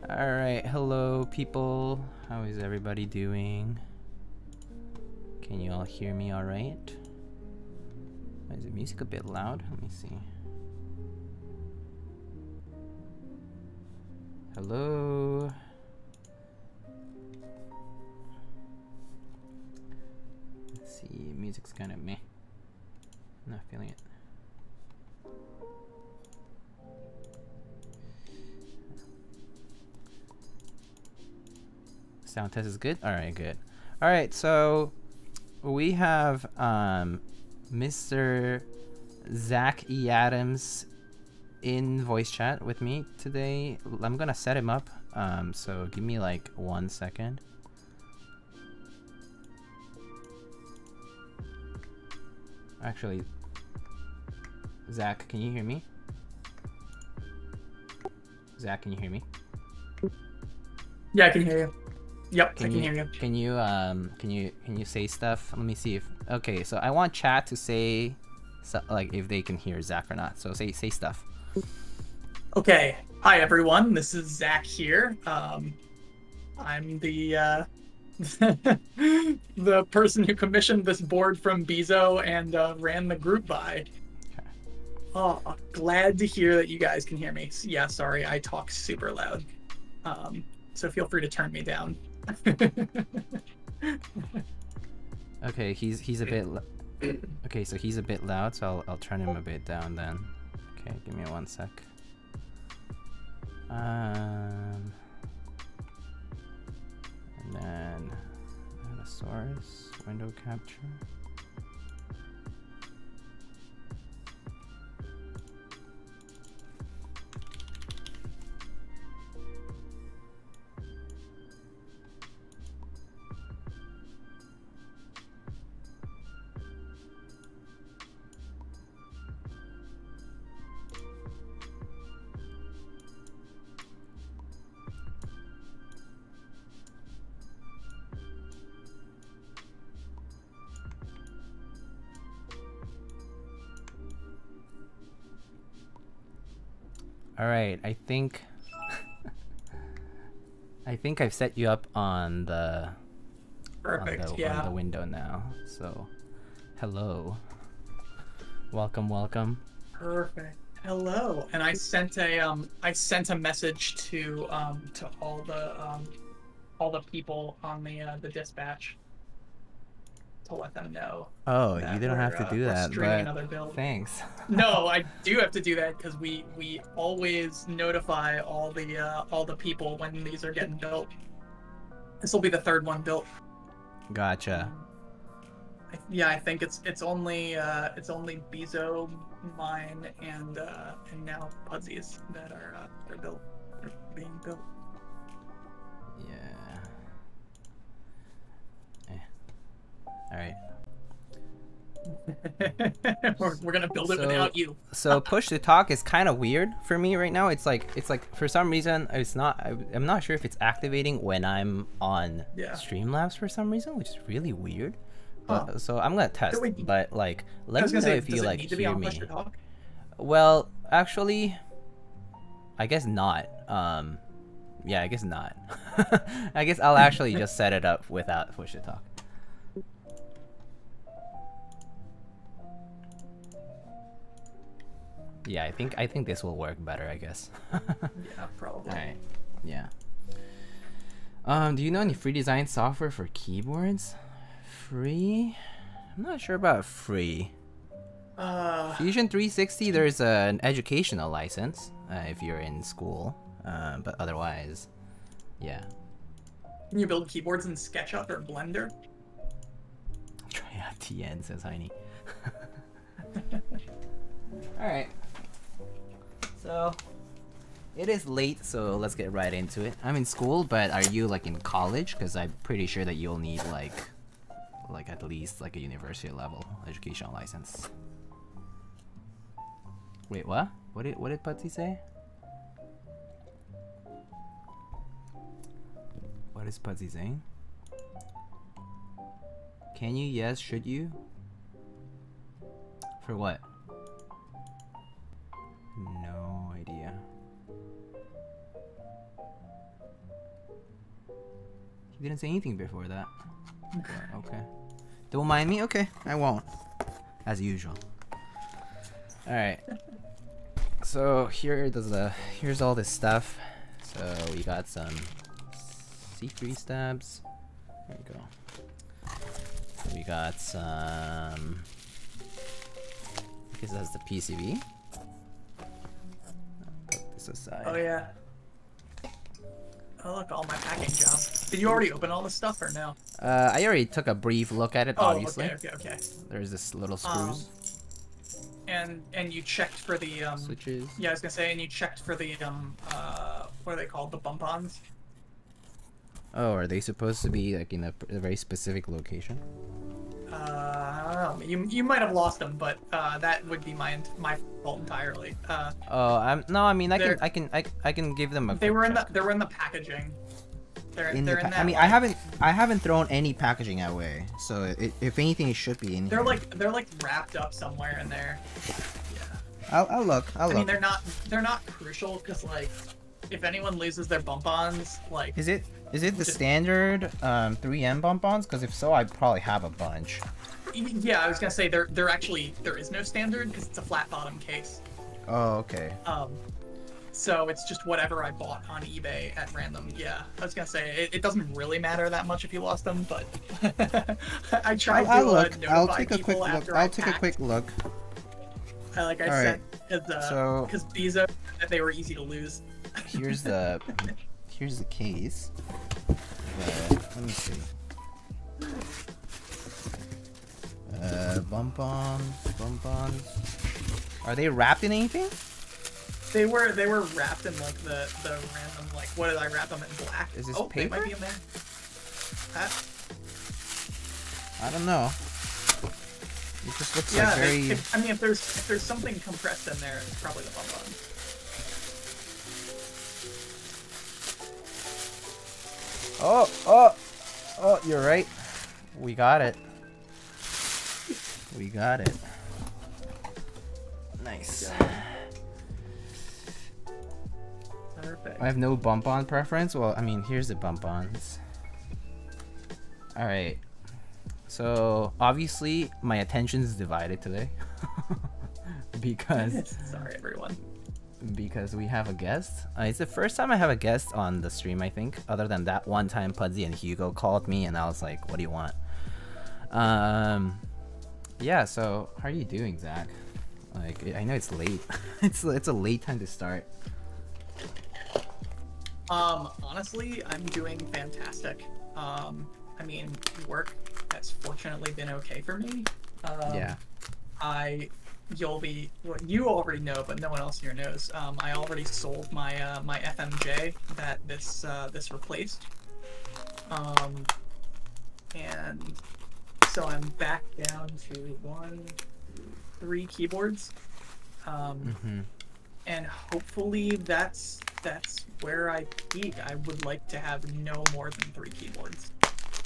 Alright, hello people. How is everybody doing? Can you all hear me alright? Is the music a bit loud? Let me see. Hello? Let's see, music's kind of meh. I'm not feeling it. Sound test is good? Alright, good. Alright, so we have Mr. Zacheadams in voice chat with me today. I'm gonna set him up, so give me like 1 second. Actually, Zach, can you hear me? Zach, can you hear me? Yeah, I can hear you. Yep, I can hear you. Can you say stuff? Let me see if okay. So I want chat to say, like, if they can hear Zach or not. So say stuff. Okay. Hi everyone. This is Zach here. I'm the the person who commissioned this board from Bizo and ran the group by. Okay. Oh, glad to hear that you guys can hear me. Yeah, sorry, I talk super loud. So feel free to turn me down. Okay, he's a bit. Okay, so he's a bit loud, so I'll turn him a bit down then. Okay, give me 1 sec. And then source window capture. All right, I think I've set you up on the Perfect. on the window now. So, hello, welcome. Perfect. Hello. And I sent a message to all the people on the dispatch to let them know. Oh, you didn't have to do that, streaming but another build. Thanks. No, I do have to do that because we always notify all the people when these are getting built. This will be the third one built. Gotcha. Yeah, I think it's only Bizo, mine, and now Pudsy's that are they're built. They're being built. Yeah. All right. we're gonna build it without you. So push to talk is kind of weird for me right now. It's like for some reason it's not. I'm not sure if it's activating when I'm on Streamlabs for some reason, which is really weird. So I'm gonna test, but like let me know if you like hear me. Well, actually, I guess not. Yeah, I guess not. I guess I'll actually just set it up without push to talk. Yeah, I think this will work better, I guess. Yeah, probably. Alright. Yeah. Do you know any free design software for keyboards? Free? I'm not sure about free. Fusion 360, there's an educational license if you're in school, but otherwise, yeah. Can you build keyboards in SketchUp or Blender? Try out TN, says Heine. Alright. So, it is late, so let's get right into it. I'm in school, but are you like in college? Because I'm pretty sure that you'll need like at least like a university level educational license. Wait, what? What did Putsy say? What is Putsy saying? Can you? Yes. Should you? For what? No idea. You didn't say anything before that. Okay. Don't mind me? Okay, I won't. As usual. Alright. So here's all this stuff. So we got some C3 stabs. There we go. We got some, I guess that's the PCB. Put this aside. Oh yeah. Oh look, all my packing job. Did you already open all this stuff or no? I already took a brief look at it, obviously. Okay. There's this little screws. And you checked for the switches. Yeah, I was gonna say, and you checked for the what are they called? The bump-ons? Oh, are they supposed to be like in a very specific location? I don't know. You might have lost them, but that would be my fault entirely. No, I mean I can give them a. They were in the packaging. They're in that. I mean, I haven't thrown any packaging away, so if anything, it should be in here. They're like wrapped up somewhere in there. Yeah. I'll look. I mean, they're not crucial because like if anyone loses their bump-ons, like is it the standard 3M bump-ons? Because if so, I probably have a bunch. Yeah, I was gonna say there is no standard because it's a flat bottom case. Oh, okay. So it's just whatever I bought on eBay at random. Yeah, I was gonna say it doesn't really matter that much if you lost them, but I tried to notify people after I packed. I'll take a quick look. Like I said, because these are they were easy to lose. Here's the case. Let me see. Bump-ons. Are they wrapped in anything? They were wrapped in like the random like what did I wrap them in black? Is this paper? They might be in there. I don't know. It just looks like very. I mean, if there's something compressed in there, it's probably the bump-on. Oh, you're right. We got it. Nice. Perfect. I have no bump-on preference. Well, I mean, here's the bump-ons. Alright. So, obviously, my attention's divided today. Because... Sorry, everyone. Because we have a guest. It's the first time I have a guest on the stream, I think. Other than that one time Pudsey and Hugo called me and I was like, what do you want? Yeah, so how are you doing, Zach? Like, I know it's late. it's a late time to start. Honestly, I'm doing fantastic. I mean, work has fortunately been okay for me. Yeah. You already know, but no one else here knows. I already sold my my FMJ that this replaced. And so I'm back down to 3 keyboards. And hopefully that's where I peak. I would like to have no more than 3 keyboards.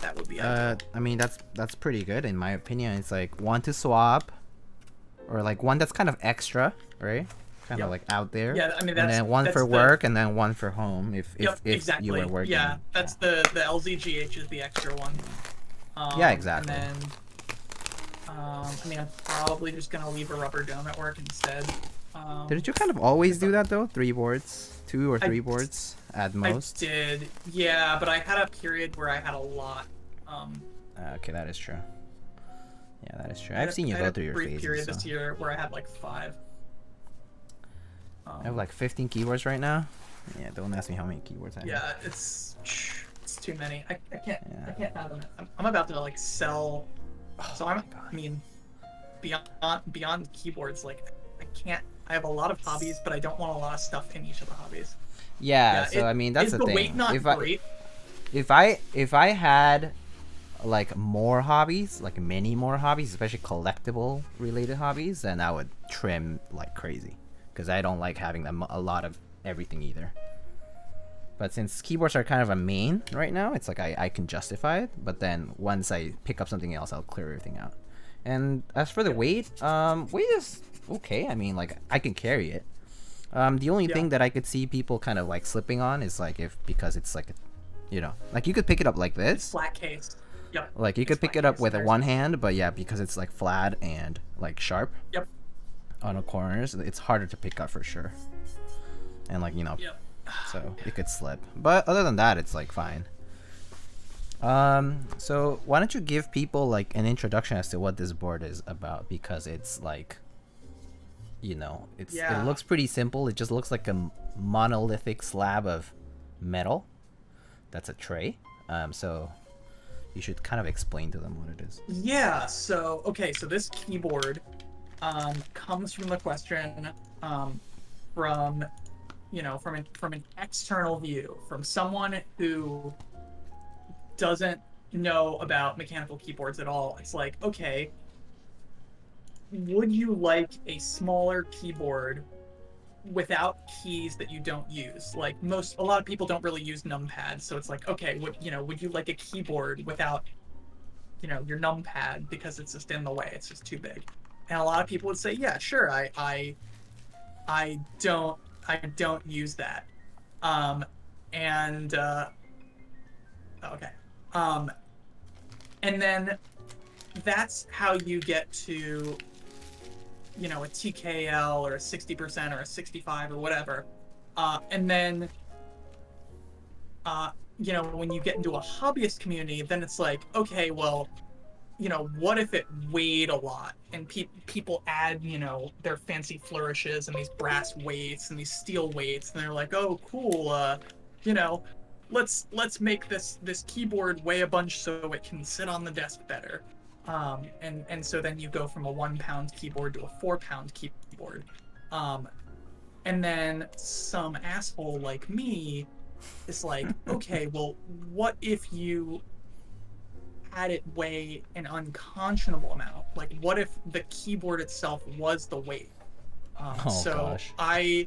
That would be ideal. I mean that's pretty good in my opinion. It's like one to swap, or like one that's kind of extra, right? Kind of like out there. Yeah, I mean and then one for work and then one for home if exactly. you were working. Yeah, that's the LZGH is the extra one. Yeah, exactly. And then I mean, I'm probably just gonna leave a rubber dome at work instead. Did you kind of always do that though? 3 boards, 2 or 3 boards at most? I did, yeah, but I had a period where I had a lot. Okay, that is true. Yeah, that is true. I've seen you go through your phases. I had a brief period this year where I had like 5. I have like 15 keyboards right now. Yeah, don't ask me how many keyboards I have. Yeah, it's too many. I can't fathom it. I'm about to like sell. So I mean, beyond keyboards, like I have a lot of hobbies, but I don't want a lot of stuff in each of the hobbies. Yeah, so I mean that's the thing. Weight not great? If I had like more hobbies, like many more hobbies, especially collectible related hobbies, then I would trim like crazy, because I don't like having a lot of everything either. But since keyboards are kind of a main right now, it's like I can justify it. But then once I pick up something else, I'll clear everything out. And as for the weight, weight is okay. I mean, like I can carry it. The only thing that I could see people kind of like slipping on is like because it's like You know, like you could pick it up like this. Flat case. Yep. Like you could pick it up with one hand, but yeah, because it's like flat and like sharp. Yep. On the corners, it's harder to pick up for sure. And like, you know, yep. So it could slip. But other than that, it's like fine. So why don't you give people like an introduction as to what this board is about, because it's like, you know, it looks pretty simple. It just looks like a monolithic slab of metal. That's a tray. So you should kind of explain to them what it is. Yeah. So okay. So this keyboard comes from the question from, you know, from an external view, from someone who doesn't know about mechanical keyboards at all. It's like, okay, would you like a smaller keyboard without keys that you don't use? Like a lot of people don't really use numpads, so it's like, okay, would you like a keyboard without, you know, your numpad because it's just in the way, it's just too big? And a lot of people would say, yeah, sure, I don't use that. Okay. And then that's how you get to, you know, a TKL or a 60% or a 65 or whatever. And then, you know, when you get into a hobbyist community, then it's like, okay, well, you know, what if it weighed a lot and people add, you know, their fancy flourishes and these brass weights and these steel weights, and they're like, oh, cool, you know, let's make this keyboard weigh a bunch so it can sit on the desk better. And so then you go from a 1 pound keyboard to a 4 pound keyboard. And then some asshole like me is like, okay, well, what if you had it weigh an unconscionable amount? Like, what if the keyboard itself was the weight? Gosh. I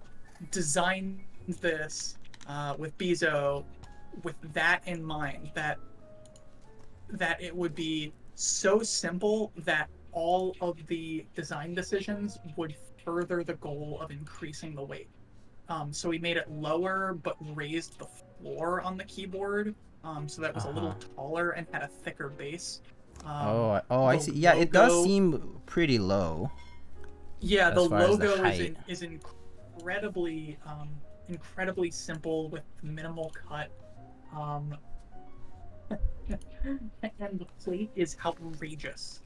designed this with Biso with that in mind, that it would be so simple that all of the design decisions would further the goal of increasing the weight. So we made it lower but raised the floor on the keyboard, so that it was a little taller and had a thicker base. I see. Yeah, it does seem pretty low. Yeah, the logo is incredibly incredibly simple with minimal cut. And the plate is outrageous.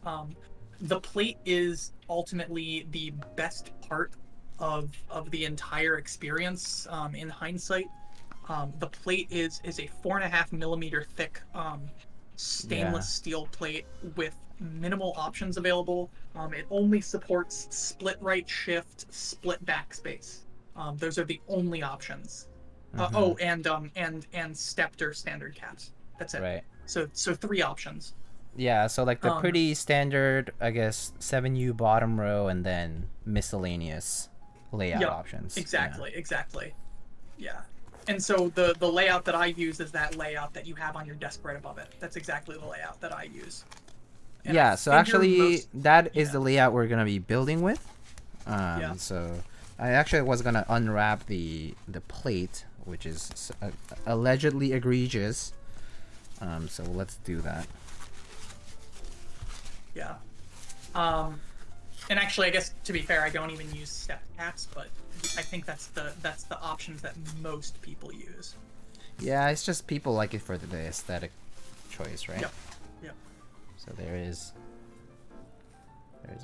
The plate is ultimately the best part of the entire experience, in hindsight. The plate is a 4.5 millimeter thick stainless steel plate with minimal options available. It only supports split right shift, split backspace. Those are the only options. And stepped or standard caps. That's it. Right. So 3 options. Yeah, so like the pretty standard, I guess, 7U bottom row and then miscellaneous layout options. Exactly. Yeah. And so the layout that I use is that layout that you have on your desk right above it. That's exactly the layout that I use. And yeah, so actually that is the layout we're going to be building with. So I actually was going to unwrap the plate, which is allegedly egregious. So let's do that. Yeah. And actually, I guess to be fair, I don't even use step caps, but I think that's the options that most people use. Yeah, it's just people like it for the aesthetic choice, right? Yep. So there's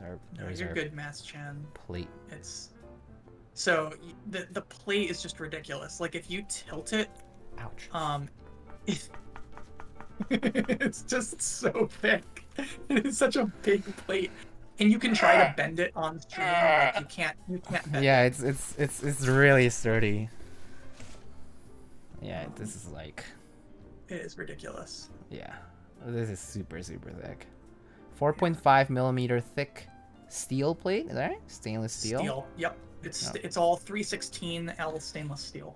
our good, Mass Chan. Plate. So the plate is just ridiculous. Like if you tilt it, ouch. It's just so thick. It is such a big plate, and you can try to bend it on stream. Like you can't bend it. It's really sturdy. Yeah, this is like. It is ridiculous. Yeah, this is super thick. 4.5 millimeter thick steel plate. Is that right? Stainless steel. Steel. Yep. It's all 316L stainless steel.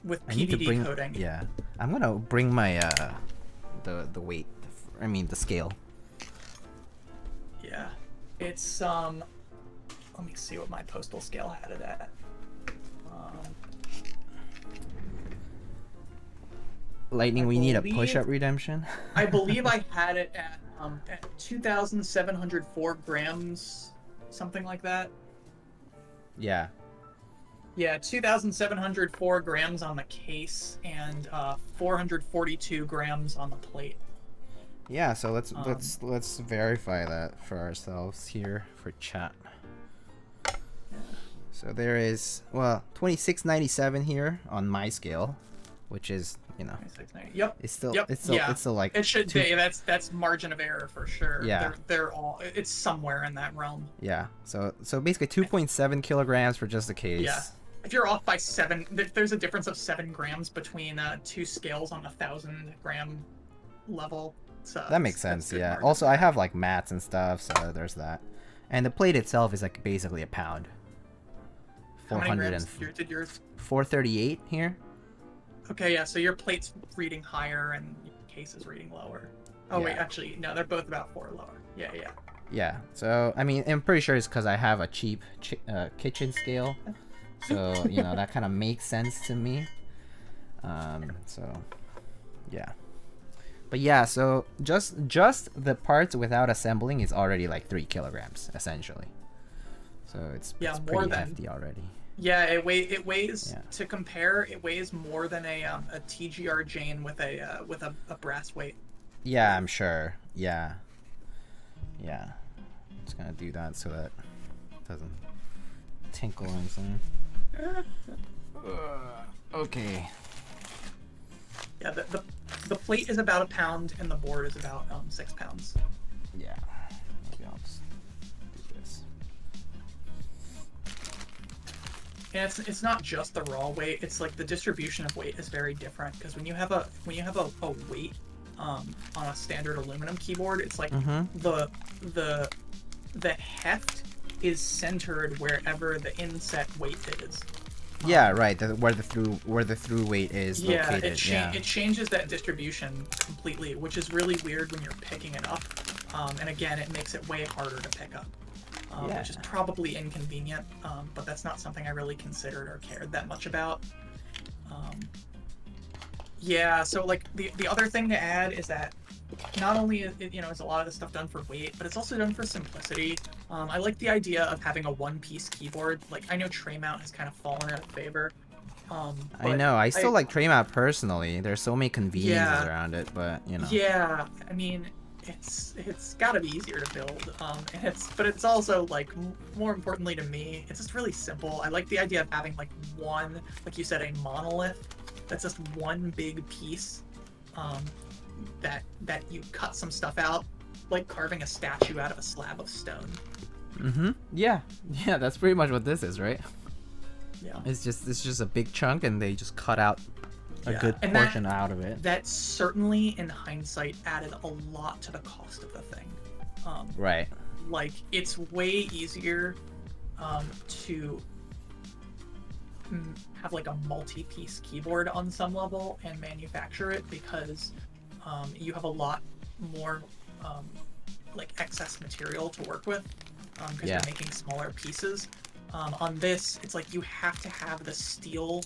With PVD coating. Yeah, I'm gonna bring my the weight. I mean the scale. Yeah, it's let me see what my postal scale had it at. Lightning, we need a push-up redemption. I believe I had it at 2,704 grams, something like that. Yeah. Yeah, 2,704 grams on the case and 442 grams on the plate. Yeah, so let's verify that for ourselves here for chat. So there is, well, 2697 here on my scale, which is, you know, yep. It's still yep. it's still like it should be. That's margin of error for sure. Yeah. They're all, it's somewhere in that realm. Yeah. So basically 2.7 kilograms for just the case. Yeah. If you're off by 7, there's a difference of 7 grams between two scales on the 1,000-gram level. So that makes sense. Yeah. Margin. Also, I have like mats and stuff, so there's that. And the plate itself is like basically a pound. 400 did yours? 438 here. Okay, yeah. So your plate's reading higher and your case is reading lower. Oh yeah. Wait, actually, no, they're both about 4 lower. Yeah, yeah. Yeah. So I mean, I'm pretty sure it's because I have a cheap kitchen scale. So, you know, that kind of makes sense to me. So, yeah. But yeah, so just the parts without assembling is already like 3 kilograms, essentially. So it's pretty hefty already. Yeah, it weighs yeah. To compare, it weighs more than a TGR Jane with a brass weight. Yeah, I'm sure. Yeah. Yeah. Just gonna do that so that it doesn't tinkle or anything. Okay. Yeah, the plate is about 1 pound and the board is about 6 pounds. Yeah. Maybe I'll just do this. And it's not just the raw weight. It's like the distribution of weight is very different because when you have a weight on a standard aluminum keyboard, it's like the heft is centered wherever the inset weight is. Yeah, right. Where the through weight is located. It changes that distribution completely, which is really weird when you're picking it up. And again, it makes it way harder to pick up, which is probably inconvenient. But that's not something I really considered or cared that much about. Yeah. So like the other thing to add is that not only is a lot of this stuff done for weight, but it's also done for simplicity. I like the idea of having a one-piece keyboard. Like, I know tray mount has kind of fallen out of favor. I know. I still like tray mount personally. There's so many conveniences around it, but you know. Yeah, I mean, it's got to be easier to build. But it's also like more importantly to me, it's just really simple. I like the idea of having like one, like you said, a monolith that's just one big piece. That you cut some stuff out, like carving a statue out of a slab of stone. Yeah, that's pretty much what this is, right? Yeah. It's just a big chunk, and they just cut out a good portion out of it. That certainly, in hindsight, added a lot to the cost of the thing. Right. Like, it's way easier to have like a multi-piece keyboard on some level and manufacture it because you have a lot more like excess material to work with because you're making smaller pieces. On this, it's like you have to have the steel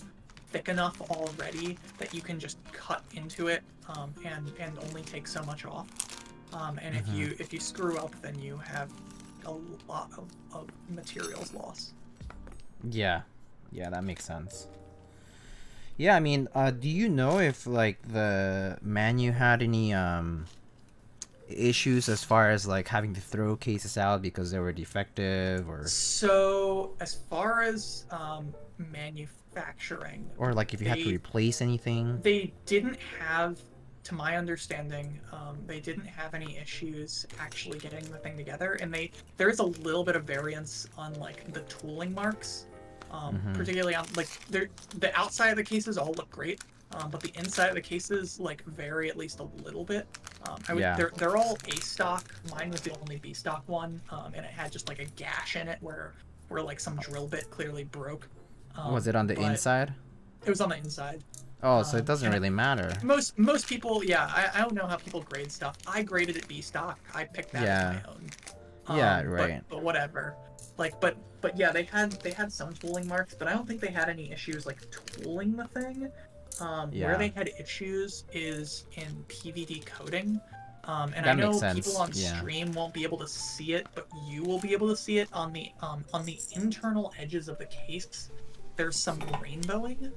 thick enough already that you can just cut into it and only take so much off. And if you screw up, then you have a lot of materials loss. Yeah, that makes sense. Yeah, I mean, do you know if like the menu had any issues as far as like having to throw cases out because they were defective or? So as far as manufacturing, or like if you had to replace anything, they didn't have, to my understanding, they didn't have any issues actually getting the thing together, and there is a little bit of variance on like the tooling marks. Particularly on like the outside of the cases all look great, but the inside of the cases like vary at least a little bit. They're all A stock. Mine was the only B stock one, and it had just like a gash in it where like some drill bit clearly broke. Was it on the inside? It was on the inside. Oh, so it doesn't really matter. Most people, I don't know how people grade stuff. I graded it B stock. I picked that as my own. Right. But whatever. Like, but yeah, they had some tooling marks, but I don't think they had any issues like tooling the thing. Where they had issues is in PVD coating. And that I know makes sense. people on stream won't be able to see it, but you will be able to see it on the internal edges of the case. There's some rainbowing.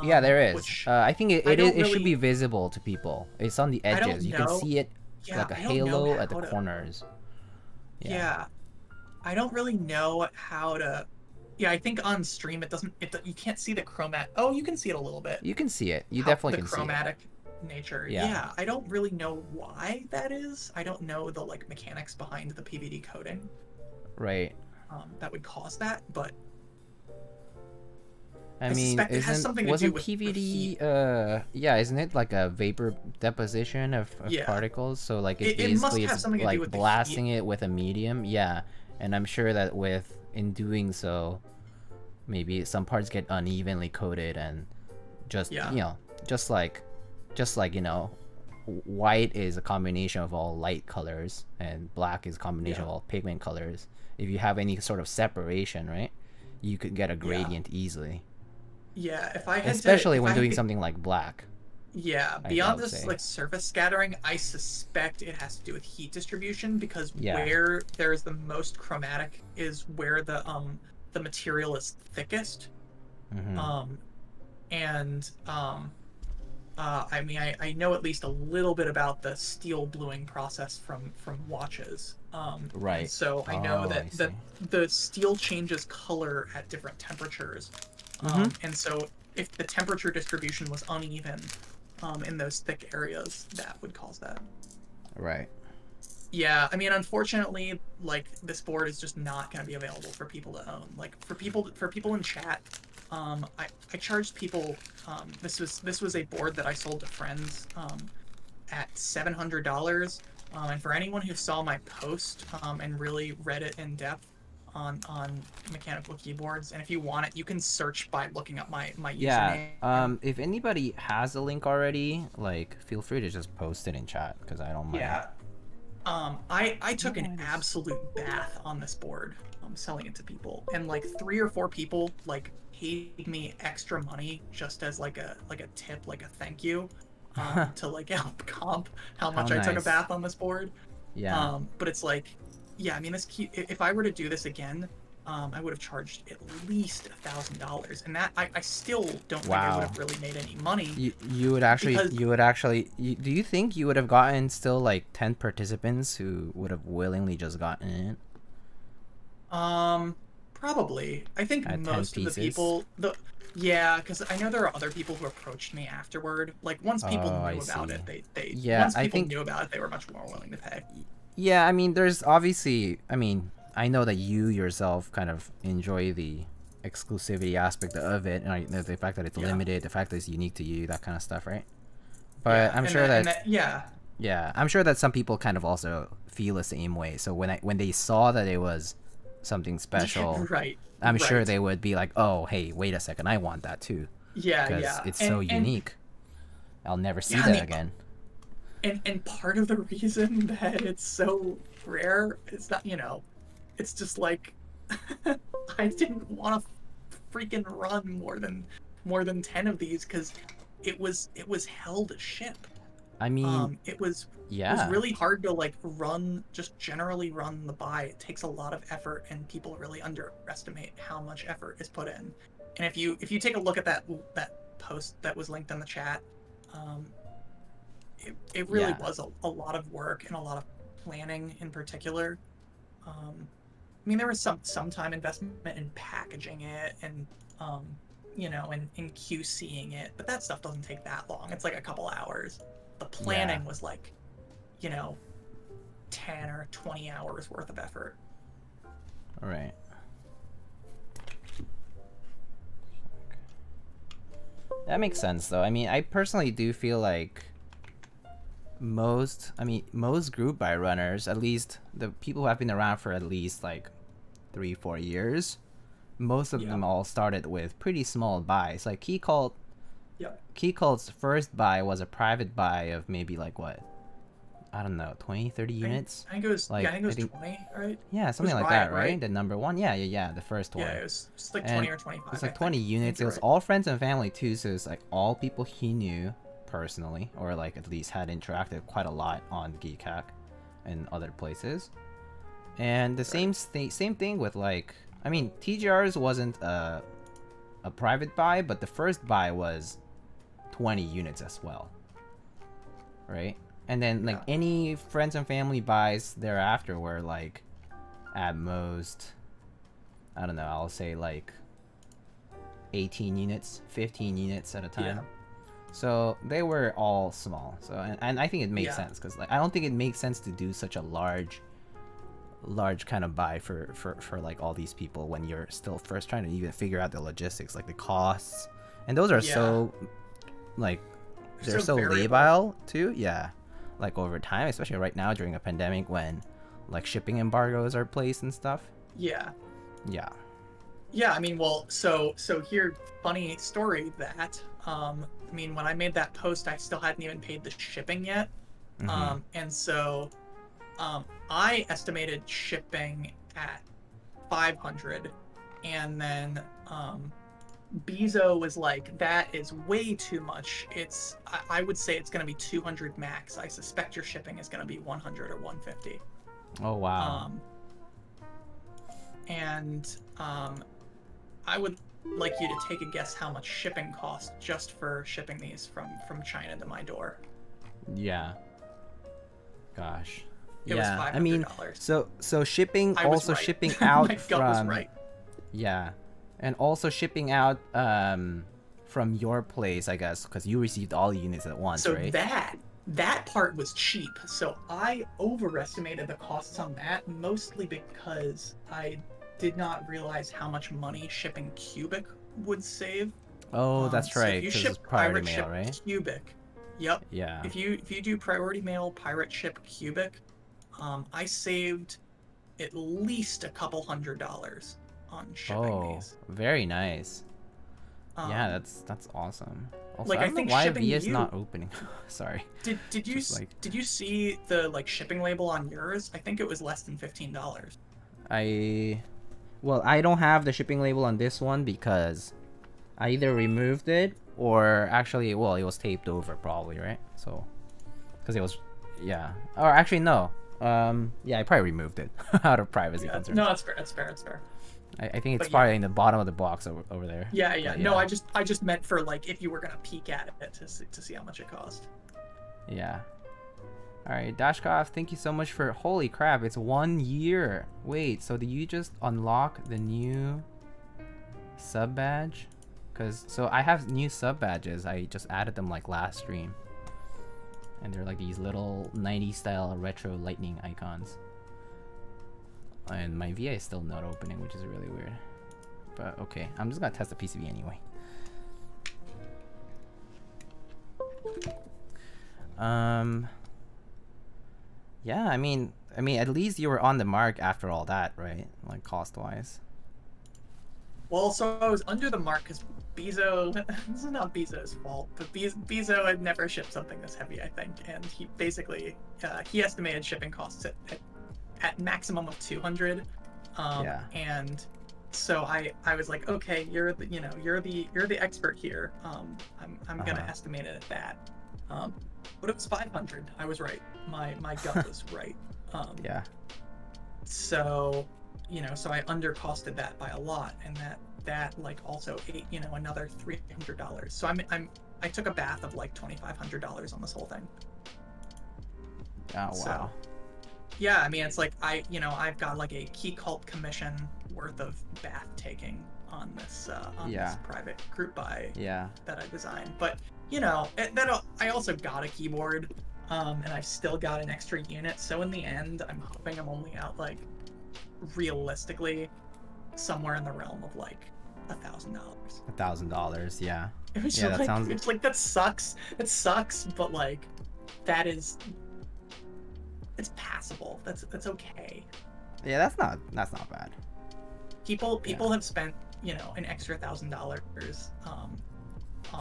Yeah, there is. I think it should be really, visible to people. It's on the edges. You can see it like a halo at the corners. Yeah. I don't really know how to. Yeah, I think on stream it doesn't. You can't see the chromat. Oh, you can see it a little bit. You can see it. You definitely can see it. The chromatic nature. Yeah, I don't really know why that is. I don't know the like mechanics behind the PVD coating. Right. That would cause that, but I mean, it has something to do with PVD? Yeah, isn't it like a vapor deposition of particles? So like it basically is like blasting it with a medium. Yeah, and I'm sure that in doing so, maybe some parts get unevenly coated and just just like white is a combination of all light colors and black is a combination of all pigment colors. If you have any sort of separation, right, you could get a gradient easily. Yeah, if I had especially when doing something like black. Yeah, beyond this like surface scattering, I suspect it has to do with heat distribution because where there's the most chromatic is where the material is thickest. I mean, I know at least a little bit about the steel bluing process from watches. Right. So I know that the steel changes color at different temperatures. And so if the temperature distribution was uneven in those thick areas, that would cause that. Right. Yeah, I mean, unfortunately, like this board is just not going to be available for people to own. Like for people in chat, I charged people. This was a board that I sold to friends at $700. And for anyone who saw my post and really read it in depth on mechanical keyboards, and if you want it, you can search by looking up my username. If anybody has a link already, like feel free to just post it in chat because I don't mind. Yeah. I took an absolute bath on this board, selling it to people, and like 3 or 4 people like paid me extra money just as like a tip, like a thank you, to like help comp how much I took a bath on this board. Yeah. But it's like, yeah, I mean, if I were to do this again, I would have charged at least $1,000, and that I still don't think I would have really made any money. You would actually do you think you would have gotten still like 10 participants who would have willingly just gotten it? Probably. I think most of the people, because I know there are other people who approached me afterward. Like once people knew about it, knew about it, they were much more willing to pay. Yeah, I mean, there's obviously, I know that you yourself kind of enjoy the exclusivity aspect of it, and the fact that it's limited, the fact that it's unique to you, that kind of stuff, right? But I'm sure I'm sure that some people kind of also feel the same way. So when they saw that it was something special, I'm sure they would be like, oh, hey, wait a second, I want that too. Because it's so unique. I'll never see that again. And part of the reason that it's so rare is that, it's just like I didn't want to freaking run more than 10 of these because it was hell to ship. I mean, it was really hard to like generally run the buy. It takes a lot of effort, and people really underestimate how much effort is put in. And if you take a look at that post that was linked in the chat, it really was a lot of work and a lot of planning in particular. I mean, there was some time investment in packaging it and in QCing it, but that stuff doesn't take that long. It's like a couple hours. The planning was like 10 or 20 hours worth of effort. All right. That makes sense though. I mean, I personally do feel like most group buy runners, at least the people who have been around for at least like 3-4 years, most of them all started with pretty small buys. Like Keycult's first buy was a private buy of maybe like what, I don't know, 20, 30 units. I think it was, like, yeah, I think it was 20, right? Yeah, something like that, right? The number one. Yeah, the first one. Yeah, it was just like 20 or 25. It's like 20 units. It was all friends and family too, so it's like all people he knew personally, or like at least had interacted quite a lot on Keycaps and other places. And the same thing with like, I mean, TGR's wasn't a private buy, but the first buy was 20 units as well, right? And then like any friends and family buys thereafter were like at most, I don't know, I'll say like 18 units, 15 units at a time. Yeah. So they were all small. So and I think it makes sense, because like I don't think it makes sense to do such a large kind of buy for like all these people when you're still first trying to even figure out the logistics, like the costs, and those are so like they're so labile too. Yeah, like over time, especially right now during a pandemic when like shipping embargoes are placed and stuff. Yeah. I mean, well, so here, funny story that I mean, when I made that post, I still hadn't even paid the shipping yet. And so I estimated shipping at 500, and then Biso was like, that is way too much. I would say it's going to be 200 max. I suspect your shipping is going to be 100 or 150. Oh, wow. And I would like you to take a guess how much shipping cost just for shipping these from China to my door. Yeah. Gosh. It was $500. I mean, so shipping, also right. shipping out My gut was right. Yeah, and also shipping out from your place, I guess, because you received all the units at once, right? So that part was cheap. So I overestimated the costs on that, mostly because I did not realize how much money shipping cubic would save. Oh, that's right. So if you ship priority mail, right? Cubic. Yep. Yeah. If you do priority mail, pirate ship cubic, I saved at least a couple $100 on shipping these. Very nice. Yeah, that's awesome. Also, like, I don't know why V is you... not opening. Sorry. Did you see the like shipping label on yours? I think it was less than $15. Well, I don't have the shipping label on this one because I either removed it or actually, well, it was taped over probably, right? So, because it was, yeah. Or actually, no. Yeah, I probably removed it out of privacy concerns. No, that's fair. I think it's probably in the bottom of the box over there. Yeah. No, I just meant for like if you were gonna peek at it to see how much it cost. Yeah. All right, Dashkov, thank you so much for. Holy crap! It's 1 year. Wait, so did you just unlock the new sub badge? So I have new sub badges. I just added them like last stream, and they're like these little 90s style retro lightning icons. And my VA is still not opening, which is really weird. But okay, I'm just gonna test the PCB anyway. Yeah, I mean, at least you were on the mark after all that, right? Like cost-wise. Well, so I was under the mark because Biso. This is not Biso's fault, but Biso had never shipped something this heavy, I think, and he basically he estimated shipping costs at maximum of 200. Yeah. And so I was like, okay, you're the expert here. I'm gonna estimate it at that. But it was 500. I was right. My gut was right. Yeah. So, so I undercosted that by a lot, and that like also ate, another $300. So I took a bath of like $2,500 on this whole thing. Oh wow. So, yeah, I mean, it's like I've got like a key cult commission worth of bath taking on this this private group buy that I designed. But I also got a keyboard, and I've still got an extra unit. So in the end, I'm hoping I'm only out like realistically somewhere in the realm of like $1,000. $1,000, yeah. It was that sounds. It's like that sucks. It sucks, but like that is. It's passable. That's okay. Yeah, that's not bad. People have spent an extra $1,000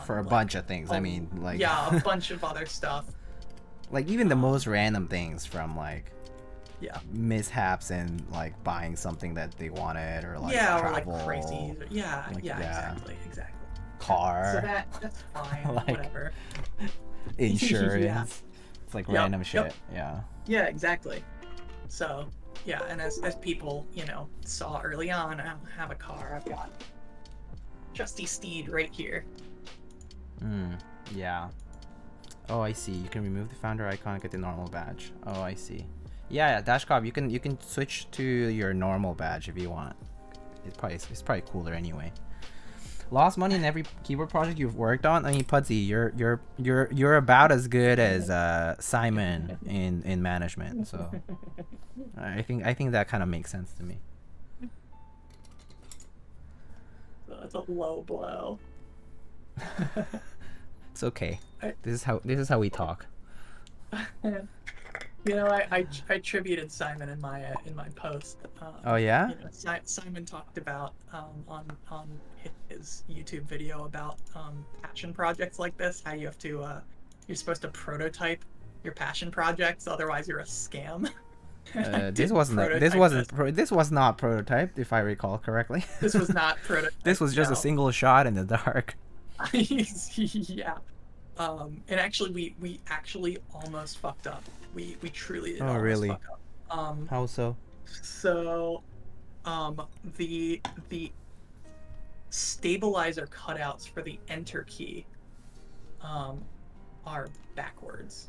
for a bunch of things. I mean, like a bunch of other stuff. Like even the most random things from like mishaps and like buying something that they wanted or like travel, or like crazy. Like, Exactly. Car. So that's fine. Like, whatever. Insurance. It's like random shit. Yeah. Yeah, exactly. So yeah, and as people, you know, saw early on, I don't have a car. I've got Trusty Steed right here. Yeah. Oh, I see. You can remove the founder icon and get the normal badge. Oh, I see. Yeah, Dashcop, you can switch to your normal badge if you want. It's probably cooler anyway. Lost money in every keyboard project you've worked on. I mean, Pudsey, you're about as good as Simon in management. So I think that kind of makes sense to me. So it's a low blow. It's okay. This is how we talk. You know, I attributed Simon in my post. Oh yeah. You know, Simon talked about on his YouTube video about passion projects like this, how you have to you're supposed to prototype your passion projects, otherwise you're a scam. This was not prototyped, if I recall correctly. This was not prototyped. This was just a single shot in the dark. Yeah. And actually we actually almost fucked up. We truly did almost fuck up. How so? So the stabilizer cutouts for the enter key are backwards.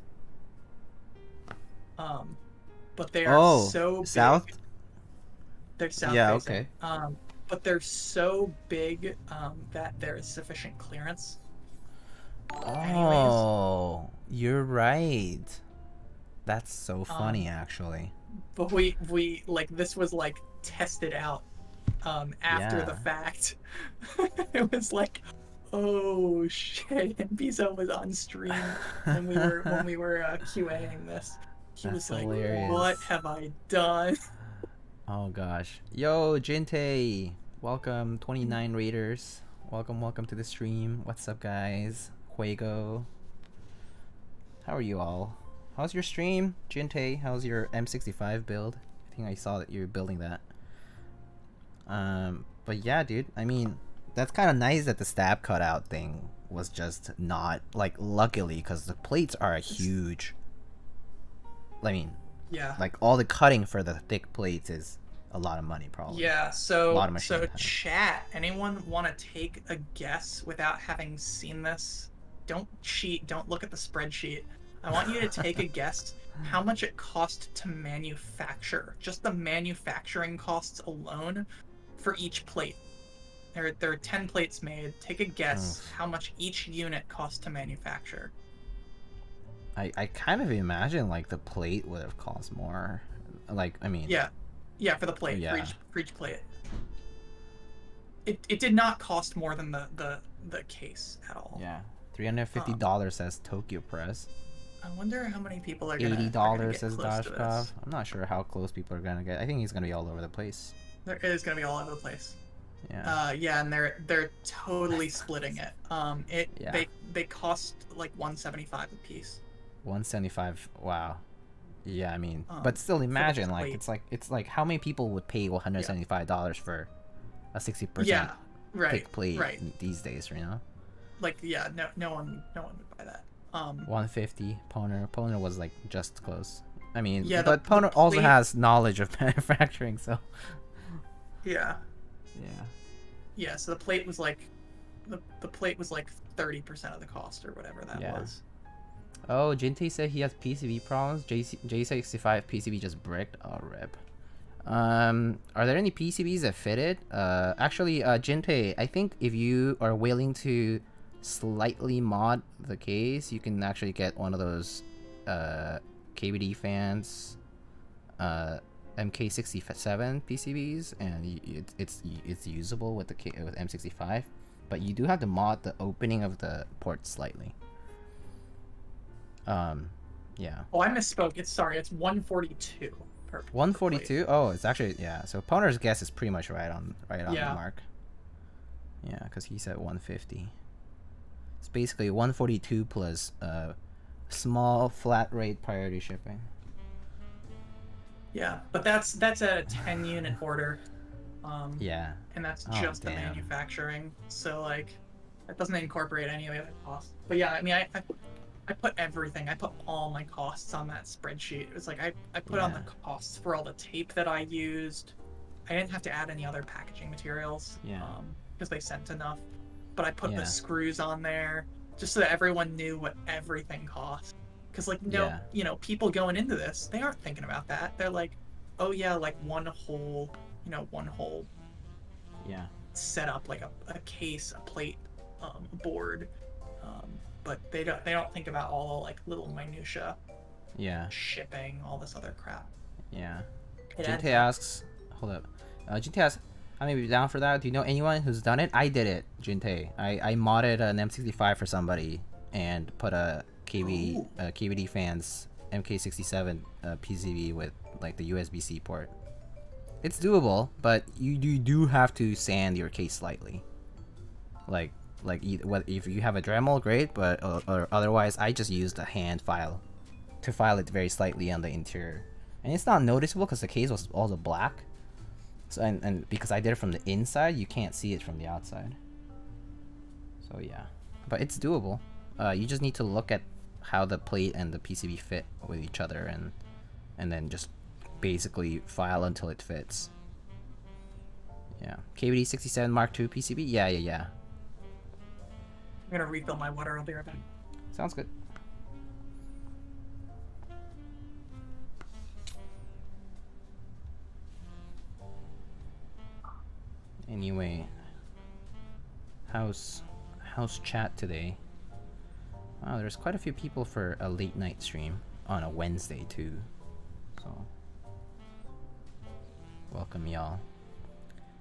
But they are so big. South? They're south facing. Okay. But they're so big that there is sufficient clearance. Oh, you're right. That's so funny, actually. But we like, this was like tested out after the fact. It was like, oh shit, and Bizo was on stream when we were QAing this. He was like, hilarious. What have I done? Oh gosh. Yo, Jinte, welcome. 29 raiders. Welcome to the stream. What's up, guys? Juego. How are you all? How's your stream, Jinte? How's your M65 build? I think I saw that you're building that. But yeah, dude. I mean, that's kind of nice that the stab cutout thing was just not, like, luckily, because the plates are huge. I mean, yeah, like all the cutting for the thick plates is a lot of money, probably. Yeah. So chat. Anyone want to take a guess without having seen this? Don't cheat. Don't look at the spreadsheet. I want you to take a guess how much it cost to manufacture. Just the manufacturing costs alone for each plate. There are 10 plates made. Take a guess how much each unit costs to manufacture. I kind of imagine like the plate would have cost more. Like, I mean. Yeah, for the plate, for each plate. It did not cost more than the case at all. Yeah, $350 says Tokyo Press. I wonder how many people are gonna. $80 says Dashkov. I'm not sure how close people are gonna get. I think he's gonna be all over the place. There is gonna be all over the place. Yeah. Yeah, and they're totally splitting it. They cost like $175 a piece. 175. Wow. Yeah, I mean, but still imagine like it's like how many people would pay $175 for a 60% thick plate these days, you know? Like no one would buy that. 150 Poner was like just close. I mean, but Poner also has knowledge of manufacturing, so yeah. So the plate was like the plate was like 30% of the cost or whatever that was. Oh, Jinte said he has PCB problems. J65 PCB just bricked. Oh, rip. Are there any PCBs that fitted? Actually, Jinte, I think if you are willing to slightly mod the case, you can actually get one of those KBD fans, MK67 PCBs, and it's usable with with M65. But you do have to mod the opening of the port slightly. Yeah. Oh, I misspoke. It's 142. 142. Oh, it's actually So Poner's guess is pretty much right on the mark. Yeah, because he said 150. It's basically 142 plus Small flat rate priority shipping. Yeah, but that's a 10-unit order. Yeah. And that's just the manufacturing. So like, that doesn't incorporate any of the other costs. But yeah, I mean, I put everything. I put all my costs on that spreadsheet. It was like I put on the costs for all the tape that I used. I didn't have to add any other packaging materials. Yeah. Because they sent enough. But I put the screws on there just so that everyone knew what everything cost. Because like you know, people going into this, they aren't thinking about that. They're like, oh yeah, like one whole set up, like a case, a plate, a board. But they don't think about all the like little minutia. Yeah. Shipping, all this other crap. Yeah. Jinte asks, hold up. Jinte asks, I may be down for that. Do you know anyone who's done it? I did it, Jinte. I modded an M65 for somebody and put a KVD fans MK67 PCB with like the USB-C port. It's doable, but you do have to sand your case slightly. Like if you have a Dremel, great, but or otherwise, I just used a hand file to file it very slightly on the interior, and it's not noticeable because the case was also black. So and because I did it from the inside, you can't see it from the outside. So yeah, but it's doable. You just need to look at how the plate and the PCB fit with each other, and then just basically file until it fits. Yeah, KVD 67 Mark II PCB. Yeah. I'm gonna refill my water. I'll be right back. Sounds good. Anyway, how's chat today? Wow, there's quite a few people for a late night stream on a Wednesday too. So welcome y'all.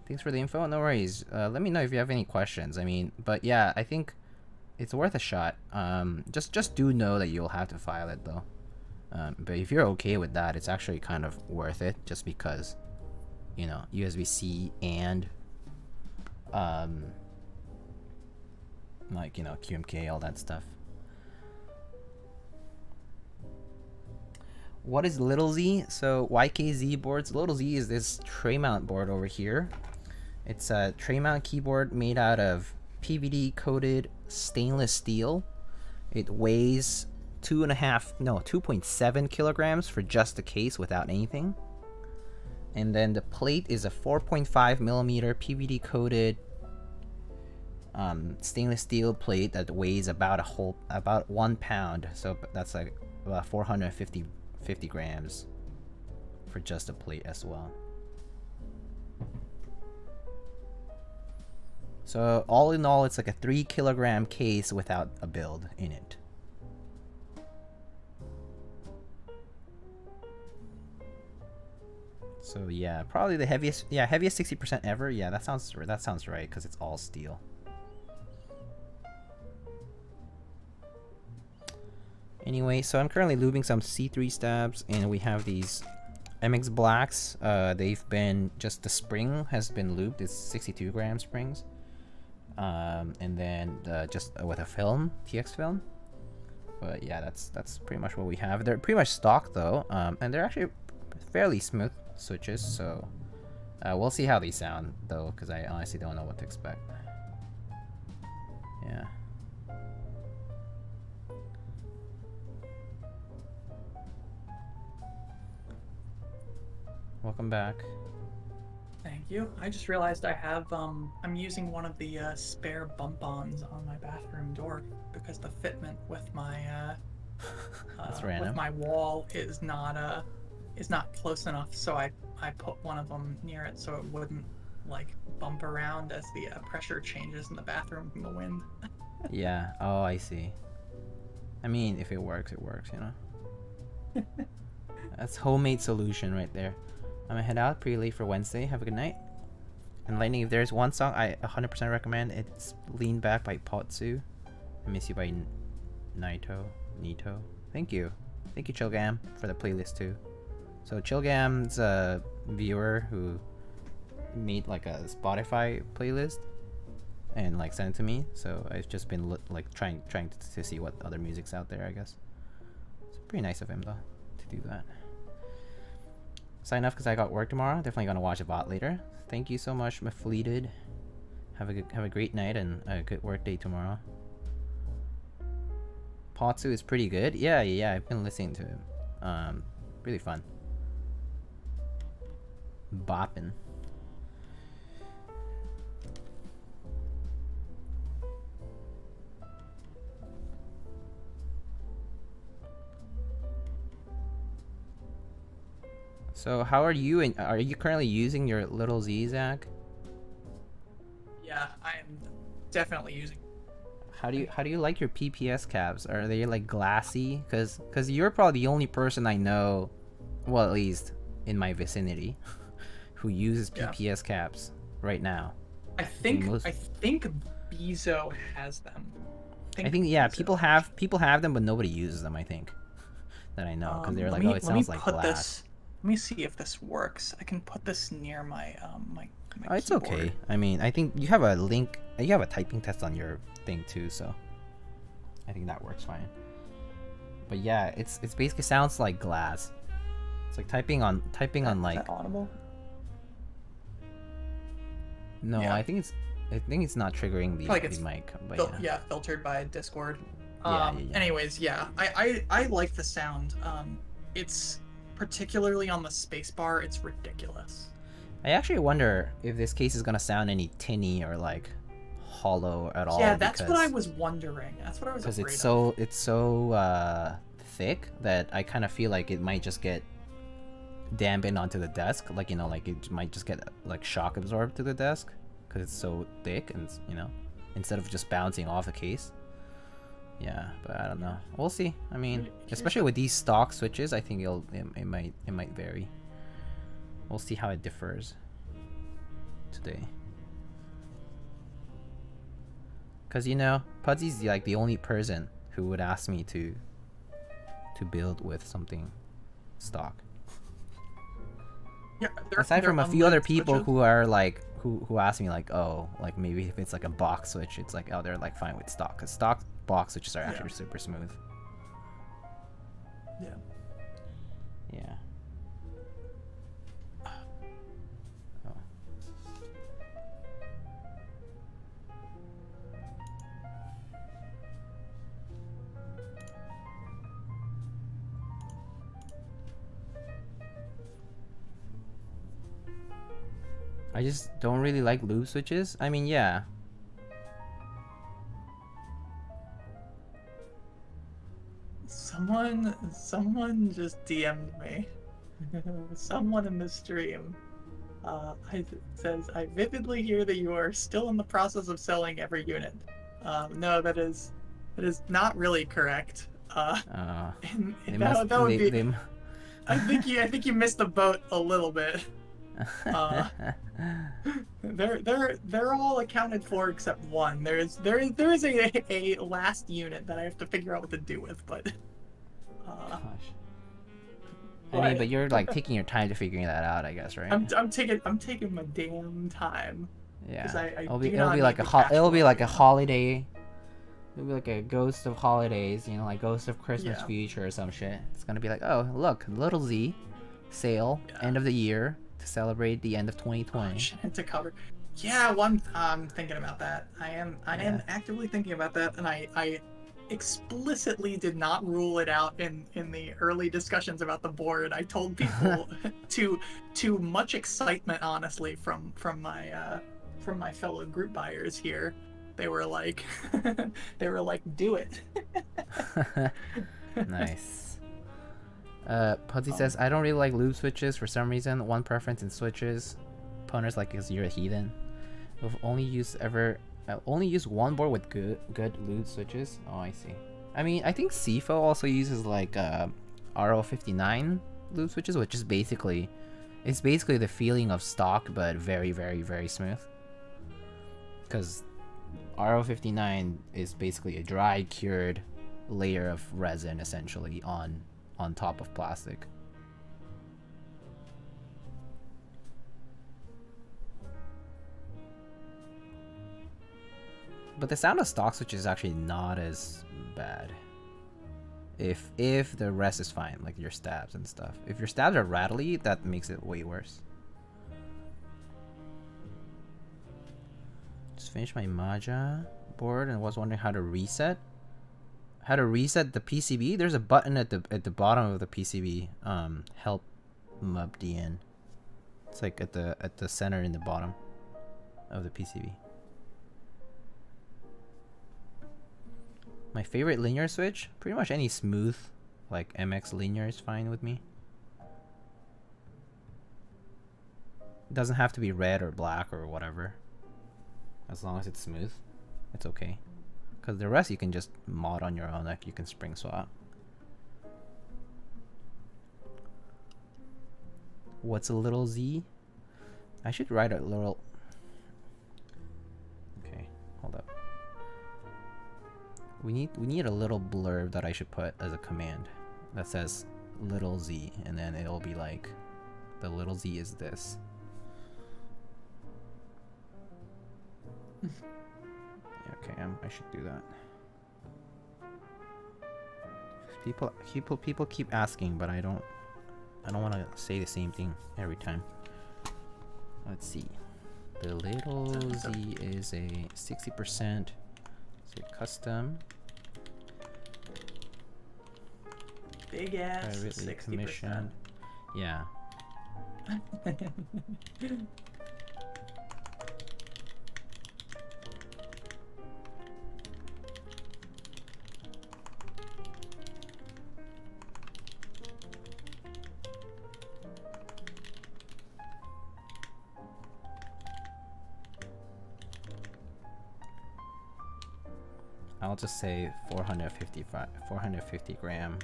Thanks for the info. No worries. Let me know if you have any questions. I mean, but yeah, I think it's worth a shot. Just do know that you'll have to file it though. But if you're okay with that, it's actually kind of worth it, just because, you know, USB-C and like, you know, QMK, all that stuff. What is Little Z? So YKZ boards. Little Z is this tray mount board over here. It's a tray mount keyboard made out of PVD coated stainless steel. It weighs 2.7 kilograms for just the case without anything. And then the plate is a 4.5 millimeter PVD coated stainless steel plate that weighs about 1 pound. So that's like about 450 grams for just a plate as well. So all in all, it's like a 3 kilogram case without a build in it. So yeah, probably the heaviest 60% ever. Yeah, that sounds right, because it's all steel. Anyway, so I'm currently lubing some C3 stabs, and we have these MX Blacks. They've been, just the spring has been lubed. It's 62 gram springs. And then just with a film, TX film. But yeah, that's pretty much what we have. They're pretty much stock though, and they're actually fairly smooth switches. So we'll see how these sound though, because I honestly don't know what to expect. Yeah. Welcome back. Thank you. I just realized I have I'm using one of the spare bump-ons on my bathroom door because the fitment with my that's random. with my wall is not close enough, so I put one of them near it so it wouldn't like bump around as the pressure changes in the bathroom from the wind. Yeah. Oh, I see. I mean, if it works, it works, you know. That's homemade solution right there. I'm gonna head out pretty late for Wednesday. Have a good night. And Lightning, if there's one song I 100% recommend, it's Lean Back by Potsu. I Miss You by Nito. Thank you. Thank you, Chillgam, for the playlist too. So Chillgam's a viewer who made like a Spotify playlist and like sent it to me. So I've just been like trying to see what other music's out there, I guess. Pretty nice of him though to do that. Sign up because I got work tomorrow. Definitely gonna watch a bot later. Thank you so much, Mafleeted. Have a great night and a good work day tomorrow. Potsu is pretty good. Yeah. I've been listening to him. Really fun. Boppin'. So how are you? Are you currently using your little Z, Zach? Yeah, I'm definitely using. How do you like your PPS caps? Are they like glassy? Cause you're probably the only person I know, well at least in my vicinity, who uses PPS caps right now. I think Biso has them. I think yeah, people have them, but nobody uses them. I think that I know because they're like, oh, it sounds like glass. Let me see if this works. I can put this near my my oh, it's keyboard. Okay. I mean, I think you have a link. You have a typing test on your thing too, so I think that works fine. But yeah, it's basically sounds like glass. It's like typing on like. Is that audible? No, yeah. I think it's not triggering the mic. But yeah, filtered by Discord. Yeah. Anyways, yeah, I like the sound. It's particularly on the spacebar, it's ridiculous. I actually wonder if this case is gonna sound any tinny or like hollow at all. Yeah, that's what I was wondering. That's what I was afraid of. Because it's so thick that I kind of feel like it might just get dampened onto the desk. Like, you know, like it might just get like shock absorbed to the desk because it's so thick and, you know, instead of just bouncing off the case. Yeah, but I don't know. We'll see. I mean, especially with these stock switches, I think it might vary. We'll see how it differs today. Cause you know, Pudsy's like the only person who would ask me to build with something stock. Yeah, aside from a few other people switches who are like who ask me like, oh, like maybe if it's like a box switch, it's like, oh, they're like fine with stock, cause stock box switches are actually super smooth. Yeah. Yeah. Oh. I just don't really like lube switches. I mean, yeah. Someone just DM'd me. Someone in the stream says, I vividly hear that you are still in the process of selling every unit. No, that is not really correct. That would be. I think you missed the boat a little bit. They're all accounted for except one. There is a last unit that I have to figure out what to do with, but. Gosh. I mean, but you're like taking your time to figuring that out, I guess, right? I'm taking my damn time. Yeah. It'll be like a holiday. It'll be like a Ghost of Holidays, you know, like Ghost of Christmas Future or some shit. It's gonna be like, oh look, Little Z sale, end of the year to celebrate the end of 2020. Oh, shit, to cover. Yeah, I'm thinking about that. I am actively thinking about that, and I explicitly did not rule it out in the early discussions about the board. I told people to much excitement, honestly, from my fellow group buyers here. They were like do it. Nice. Pudsey says, I don't really like lube switches for some reason. One preference in switches. Opponents like is you're a heathen. We've only used one board with good lube switches. Oh, I see. I mean, I think CFO also uses like RO59 lube switches, which is basically the feeling of stock, but very, very, very smooth. Because RO59 is basically a dry cured layer of resin essentially on top of plastic. But the sound of stock switch is actually not as bad. If the rest is fine, like your stabs and stuff. If your stabs are rattly, that makes it way worse. Just finished my Maja board and was wondering how to reset. How to reset the PCB? There's a button at the bottom of the PCB. Help mubdn. It's like at the center in the bottom of the PCB. My favorite linear switch? Pretty much any smooth, like MX linear is fine with me. It doesn't have to be red or black or whatever. As long as it's smooth, it's okay. Because the rest you can just mod on your own, like you can spring swap. What's a little Z? I should write a little... Okay, hold up. We need a little blurb that I should put as a command that says little Z, and then it'll be like the little Z is this. Yeah, okay, I should do that. People keep asking, but I don't want to say the same thing every time. Let's see. The little Z is a 60%. Custom. Big ass. Privately commissioned. Yeah. I'll just say 450 gram,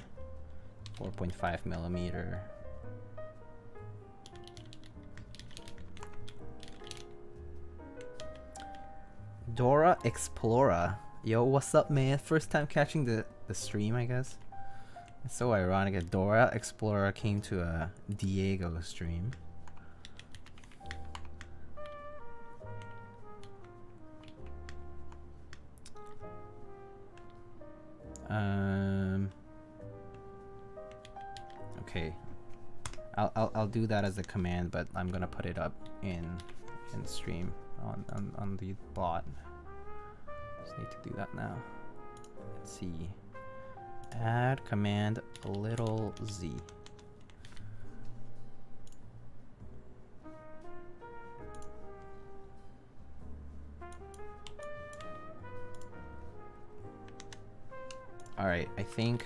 4.5 millimeter. Dora Explorer. Yo, what's up, man? First time catching the stream, I guess. It's so ironic that Dora Explorer came to a Diego stream. Okay, I'll do that as a command, but I'm gonna put it up in stream on the bot. Just need to do that now. Let's see. Add command little Z. Alright, I think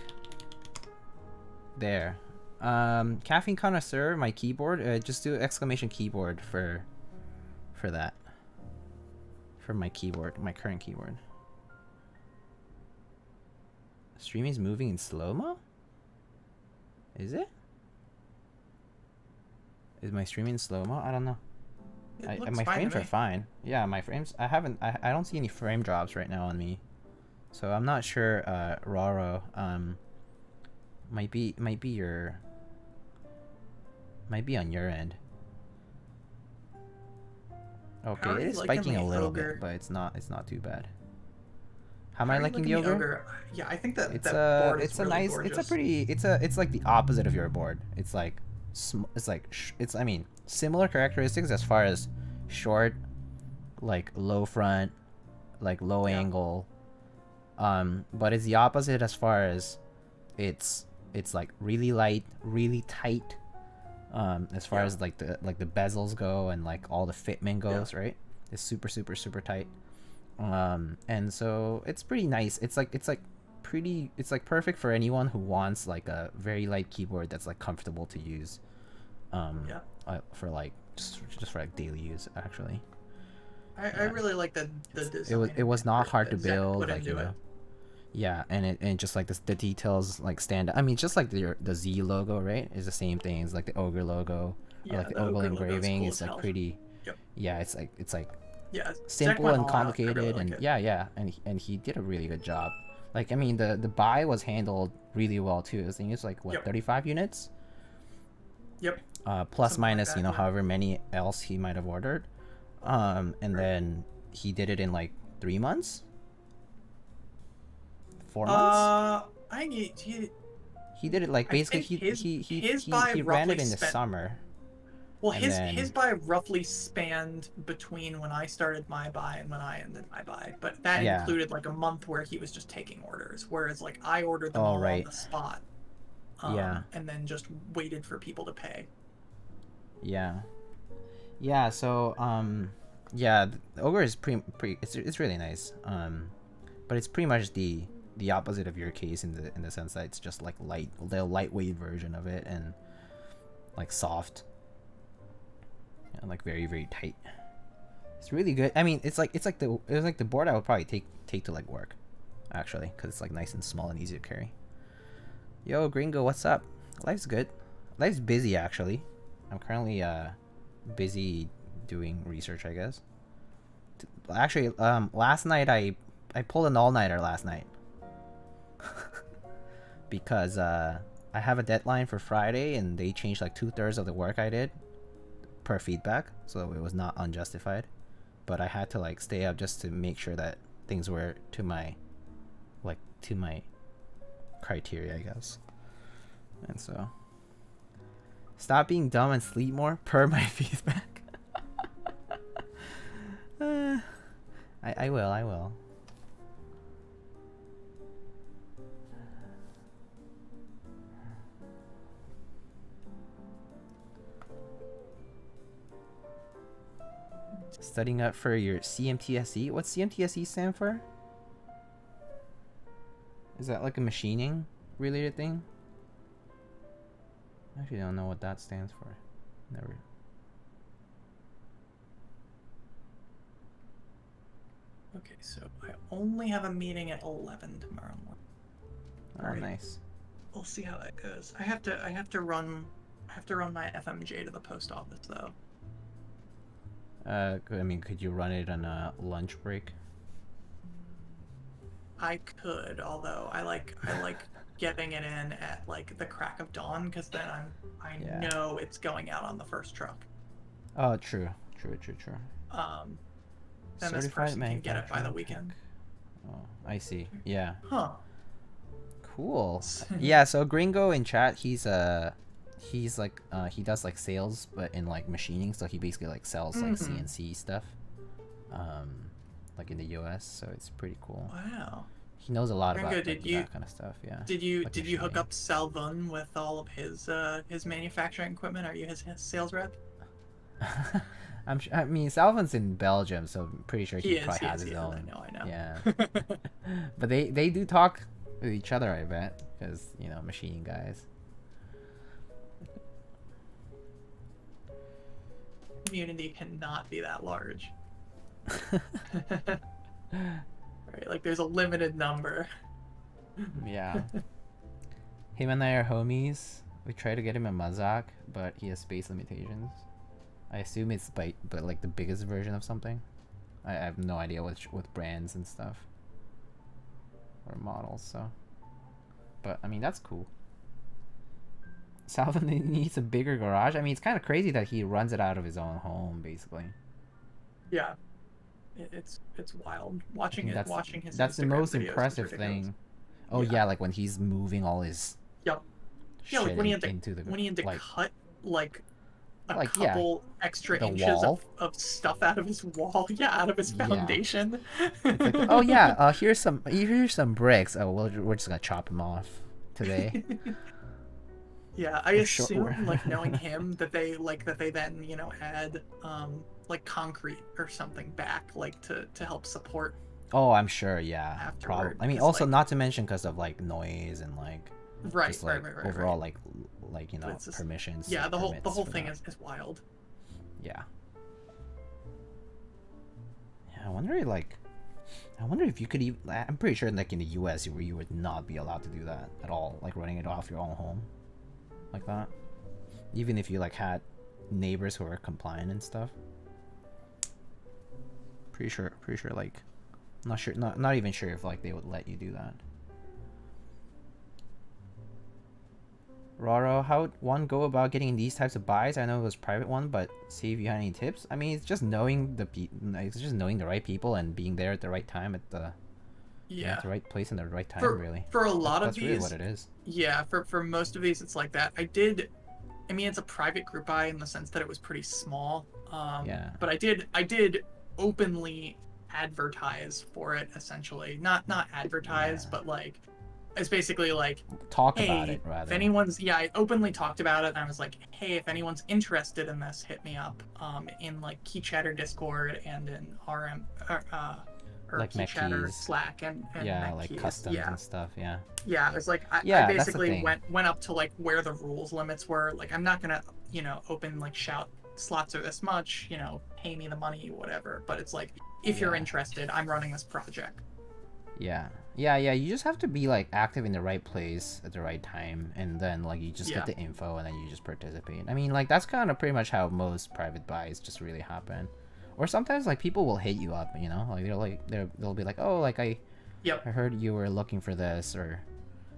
there. Caffeine connoisseur, my keyboard, just do exclamation keyboard for that. For my keyboard, my current keyboard. Streaming is moving in slow-mo? Is it? Is my streaming in slow-mo? I don't know. My frames are fine. Yeah, my frames, I don't see any frame drops right now on me. So I'm not sure, Roro, might be on your end. Okay, it is spiking a little bit, but it's not too bad. How am I liking the ogre? Yeah, I think that it's that board it's is a really nice, gorgeous. it's like the opposite of your board. It's I mean, similar characteristics as far as short, like low front, like low angle. But it's the opposite as far as it's like really light, really tight. As far as like the bezels go and like all the fitment goes, right? It's super tight. And so it's pretty nice. It's like perfect for anyone who wants like a very light keyboard that's like comfortable to use. For like just for like daily use actually. I really like the design. It was not hard to build, like, you know. Yeah, and just like the details like stand out. I mean, just like the Z logo, right, is the same thing as like the ogre logo, or like the ogre engraving. It's like pretty. Yeah, it's like simple and complicated, really and and he did a really good job. Like, I mean, the buy was handled really well too. I think it's like what 35 units. Plus minus, you know, however many else he might have ordered. And then he did it in like 3 months. 4 months? I think he did it like basically he ran it in the summer. Well, his buy roughly spanned between when I started my buy and when I ended my buy, but that included like a month where he was just taking orders, whereas like I ordered them all on the spot, and then just waited for people to pay. Yeah. So the ogre is pretty it's really nice. But it's pretty much the opposite of your case in the sense that it's just like the lightweight version of it and like soft. And like very, very tight. It's really good. I mean, it was like the board I would probably take to like work, actually, because it's like nice and small and easy to carry. Yo, Gringo, what's up? Life's good. Life's busy actually. I'm currently busy doing research, I guess. Actually, last night I pulled an all-nighter last night because I have a deadline for Friday and they changed like 2/3 of the work I did per feedback, so it was not unjustified, but I had to like stay up just to make sure that things were to my criteria, I guess. And so stop being dumb and sleep more per my feedback. I will. Studying up for your CMTSE? What's CMTSE stand for? Is that like a machining related thing? I actually don't know what that stands for. Never. Okay, so I only have a meeting at 11 tomorrow morning. Oh, nice. We'll see how that goes. I have to run my FMJ to the post office though. I mean, could you run it on a lunch break? I could, although I like getting it in at like the crack of dawn, because then I know it's going out on the first truck. Oh, true. Then this person can get it by the weekend. Oh, I see. Yeah. Huh. Cool. Yeah. So Gringo in chat, he's like he does like sales, but in like machining. So he basically like sells like CNC stuff, like in the US. So it's pretty cool. Wow. He knows a lot about like, that kind of stuff. Yeah. Did you hook up Salvun with all of his manufacturing equipment? Are you his sales rep? I mean, Salvin's in Belgium, so I'm pretty sure he probably has his own. I know. Yeah. But they do talk with each other, I bet, because you know, machining guys. Community cannot be that large. Right, like there's a limited number. Yeah. Him and I are homies. We try to get him a Mazak, but he has space limitations. I assume it's but like the biggest version of something. I have no idea with brands and stuff or models. So, but I mean that's cool. Salvin needs a bigger garage. I mean, it's kind of crazy that he runs it out of his own home, basically. Yeah, it's wild watching it. Watching his. That's the most impressive thing. Oh yeah, like when he's moving all his. Yep. Yeah, like when he had to cut like a couple extra inches of stuff out of his wall. Yeah, out of his foundation. It's like, oh yeah, here's some bricks. Oh, we're just gonna chop them off today. Yeah, I assume like knowing him that they then add like concrete or something back like to help support. Oh, I'm sure. Yeah, probably. I mean, also not to mention because of like noise and like right. Overall like permissions. Yeah, the whole thing is wild. Yeah. Yeah, I wonder if you could even. I'm pretty sure like in the US where you would not be allowed to do that at all, like running it off your own home. Like that, even if you like had neighbors who are compliant and stuff. Pretty sure like not even sure if like they would let you do that. Roro, how would one go about getting these types of buys? I know it was private one, but see if you had any tips. I mean, it's just knowing the right people and being there at the right time at the Yeah, at the right place and the right time, really. For a lot of these, that's really what it is. Yeah, for most of these, it's like that. I mean, it's a private group buy in the sense that it was pretty small. Yeah. But I did openly advertise for it, essentially. Not advertise, but like, it's basically like talk hey, about it rather. If anyone's I openly talked about it, and I was like, hey, if anyone's interested in this, hit me up. In like Key Chatter Discord and in RM or like Key Chatter Slack and yeah, like customs and stuff. Yeah. Yeah, it's like I basically went up to like where the rules limits were. Like, I'm not gonna open like shout slots are this much, pay me the money, whatever. But it's like, if you're interested, I'm running this project. Yeah. You just have to be like active in the right place at the right time, and then like you just get the info and then you just participate. I mean, like that's kind of pretty much how most private buys just really happen. Or sometimes like people will hit you up, like they'll be like, oh, like I heard you were looking for this,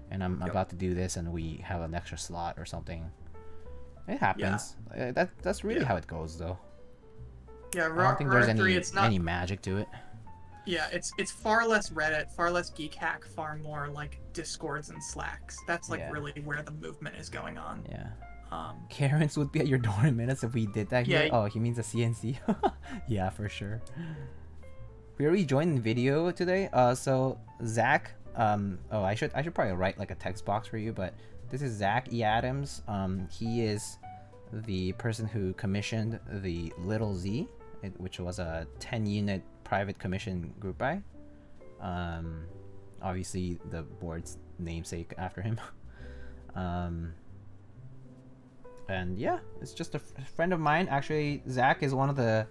and I'm about to do this, and we have an extra slot or something. It happens. That's really how it goes, though. Yeah, I don't think there's any magic to it. Yeah, it's far less Reddit, far less Geek Hack, far more like Discords and Slacks. That's like really where the movement is going on. Yeah. Karens would be at your door in minutes if we did that here. Oh, he means a CNC. Yeah, for sure. We already joined the video today. So Zach, I should probably write like a text box for you, but this is zacheadams. He is the person who commissioned the Little Z, which was a 10-unit private commission group buy. Obviously the board's namesake after him. And yeah, it's just a friend of mine. Actually, Zach is one of the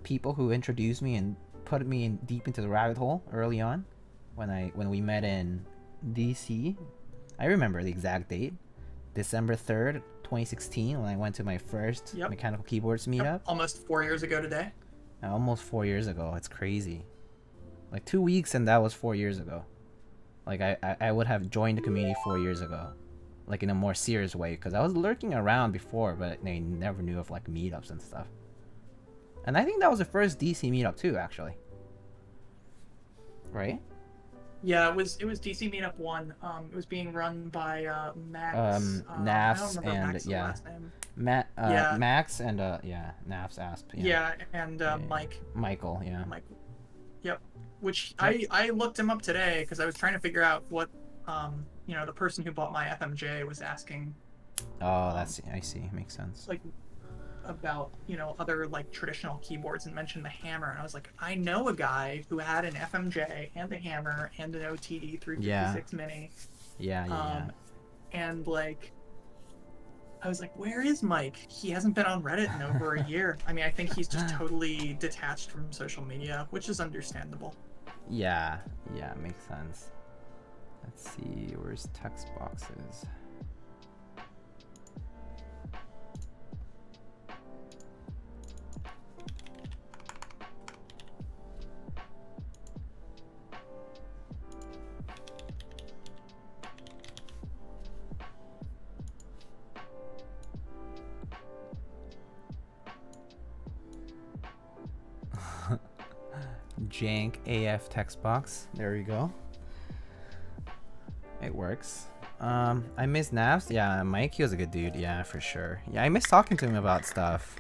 people who introduced me and put me deep into the rabbit hole early on when we met in DC. I remember the exact date, December 3rd, 2016, when I went to my first mechanical keyboards meetup. Almost 4 years ago today. Almost 4 years ago. It's crazy. Like 2 weeks and that was 4 years ago. Like I would have joined the community 4 years ago, like in a more serious way, because I was lurking around before, but they never knew of like meetups and stuff. And I think that was the first DC meetup too, actually. Right? Yeah, it was DC Meetup 1. It was being run by Max. Nafs and Max and Nafs Asp. Yeah, and Mike. Michael, yeah. Mike. Yep. Which I looked him up today because I was trying to figure out what the person who bought my FMJ was asking. Oh, I see. Makes sense. Like about other like traditional keyboards, and mentioned the hammer, and I was like, I know a guy who had an FMJ and a hammer and an OTD 356 Mini. Yeah. And like, I was like, where is Mike? He hasn't been on Reddit in over a year. I mean, I think he's just totally detached from social media, which is understandable. Yeah, makes sense. Let's see, where's text boxes? Jank AF text box. There we go. It works. I miss Navs. Yeah, Mike, he was a good dude. Yeah, for sure. Yeah, I miss talking to him about stuff.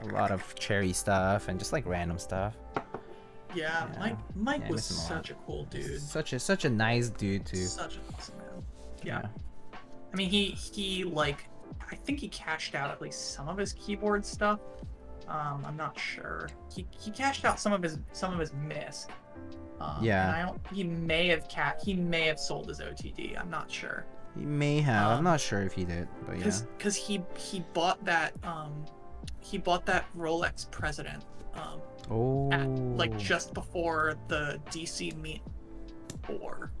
A lot of cherry stuff and just like random stuff. Yeah. Mike was such a cool dude. Such a nice dude too. Such an awesome man. Yeah. I mean, he like, I think he cashed out at least some of his keyboard stuff. I'm not sure. He cashed out some of his MISC. And he may have sold his OTD. I'm not sure. He may have. I'm not sure if he did, but yeah. Because he bought that Rolex President. Like just before the DC Meet 4.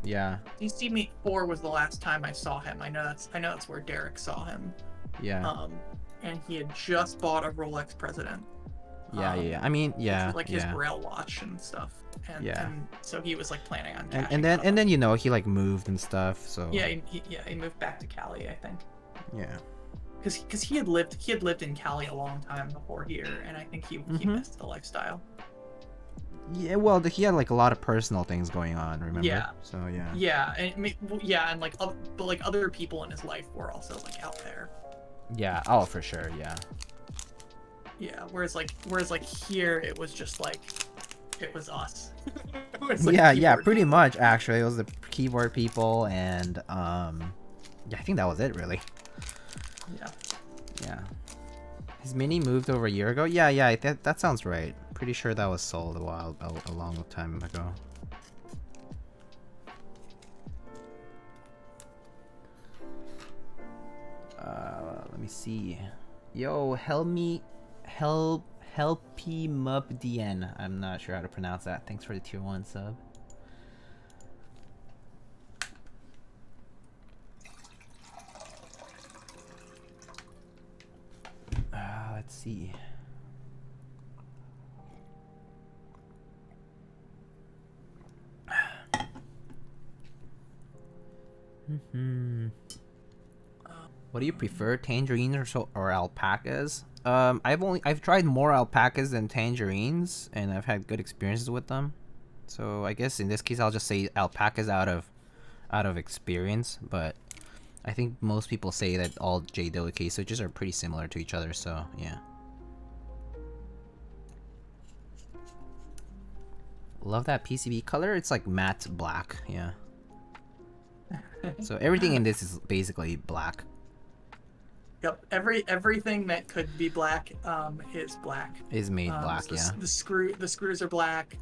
Yeah. DC Meet 4 was the last time I saw him. I know that's where Derek saw him. Yeah. And he had just bought a Rolex President. Yeah. I mean, yeah. Like his Braille watch and stuff. And so he was like planning on and then he like moved and stuff. So yeah, he moved back to Cali, I think. Yeah. Because he had lived in Cali a long time before here, and I think he missed the lifestyle. Yeah, well, he had like a lot of personal things going on, remember? Yeah. So yeah. Yeah, and like, but like other people in his life were also like out there. Yeah. Oh, for sure. Yeah. Yeah. Whereas like here it was just like, it was us. It was, Like, yeah, pretty people. much actually. It was the keyboard people and yeah, I think that was it really. Yeah. Yeah. His mini moved over a year ago. Yeah, that sounds right. Pretty sure that was sold a long time ago. Let me see. Yo, Helpy Mubdien. I'm not sure how to pronounce that. Thanks for the tier 1 sub. Let's see. What do you prefer, tangerines or alpacas? I've tried more alpacas than tangerines, and I've had good experiences with them. So I guess in this case, I'll just say alpacas out of experience. But I think most people say that all JWK switches are pretty similar to each other. So yeah. Love that PCB color. It's like matte black. Yeah. So everything in this is basically black. Yep, everything that could be black is black. Is made black, so yeah. The screws are black,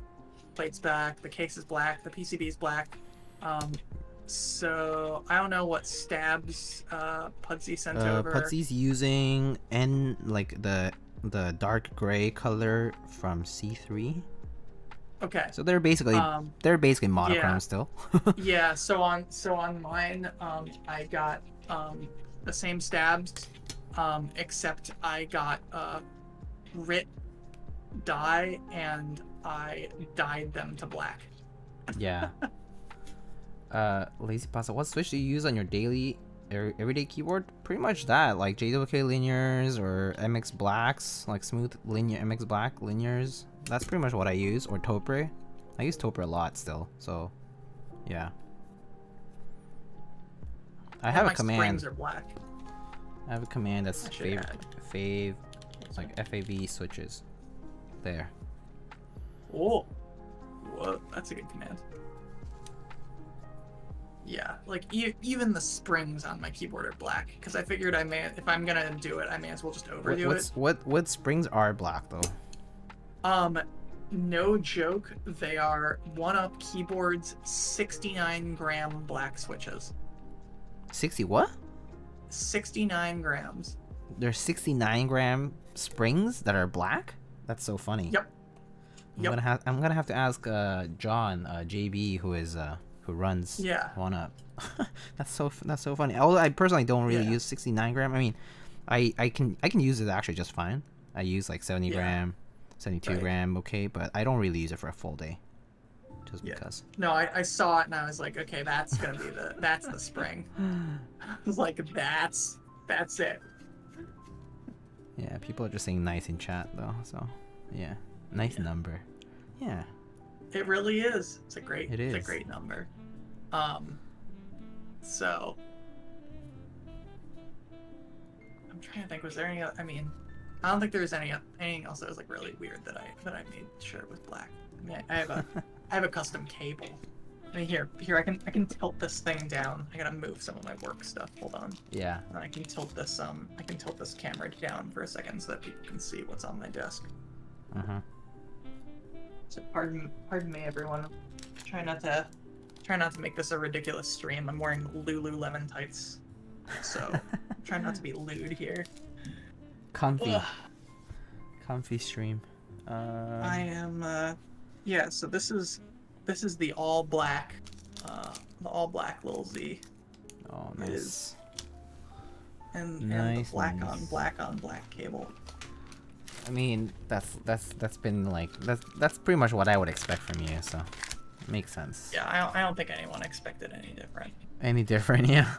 plate's black, the case is black, the PCB is black. So I don't know what stabs Pudsey sent over. Pudsy's using like the dark gray color from C3. Okay. So they're basically monochrome, yeah. Still. Yeah. So on mine, I got the same stabs, except I got RIT dye and I dyed them to black. Yeah. Lazy Pasta, what switch do you use on your daily everyday keyboard? Pretty much that, like JWK linears or MX blacks, like smooth linear MX black linears. That's pretty much what I use, or Topre. I use Topre a lot still, so yeah. I have a command. Springs are black. I have a command that's fave, like FAV switches. There. Oh, whoa, that's a good command. Yeah, like even the springs on my keyboard are black because I figured if I'm gonna do it, I may as well just overdo it. What springs are black though? No joke, they are 1UP Keyboard's 69 gram black switches. 60 what? 69 grams. There's 69 gram springs that are black? That's so funny. Yep. I'm gonna have to ask John, JB, who runs 1UP. That's so funny. Although I personally don't really use 69 gram. I mean, I can use it actually just fine. I use like 70 gram, 72 gram, okay, but I don't really use it for a full day. Just because. No, I saw it and I was like, okay, that's gonna be that's the spring. I was like, that's it. Yeah, people are just saying nice in chat though, so yeah, nice number. Yeah. It really is. It's a great number. So I'm trying to think. Was there any? I mean, I don't think there was anything else that was like really weird that I made sure it was black. I mean, I have a custom cable. I mean, here I can tilt this thing down. I gotta move some of my work stuff. Hold on. Yeah. And I can tilt this camera down for a second so that people can see what's on my desk. So pardon me, everyone. Try not to make this a ridiculous stream. I'm wearing Lululemon tights, so try not to be lewd here. Comfy stream. I am. Yeah. So this is the all black little Z. Oh, nice. And the black on black cable. I mean, that's been like that's pretty much what I would expect from you, so it makes sense. Yeah, I don't think anyone expected any different. Any different, yeah.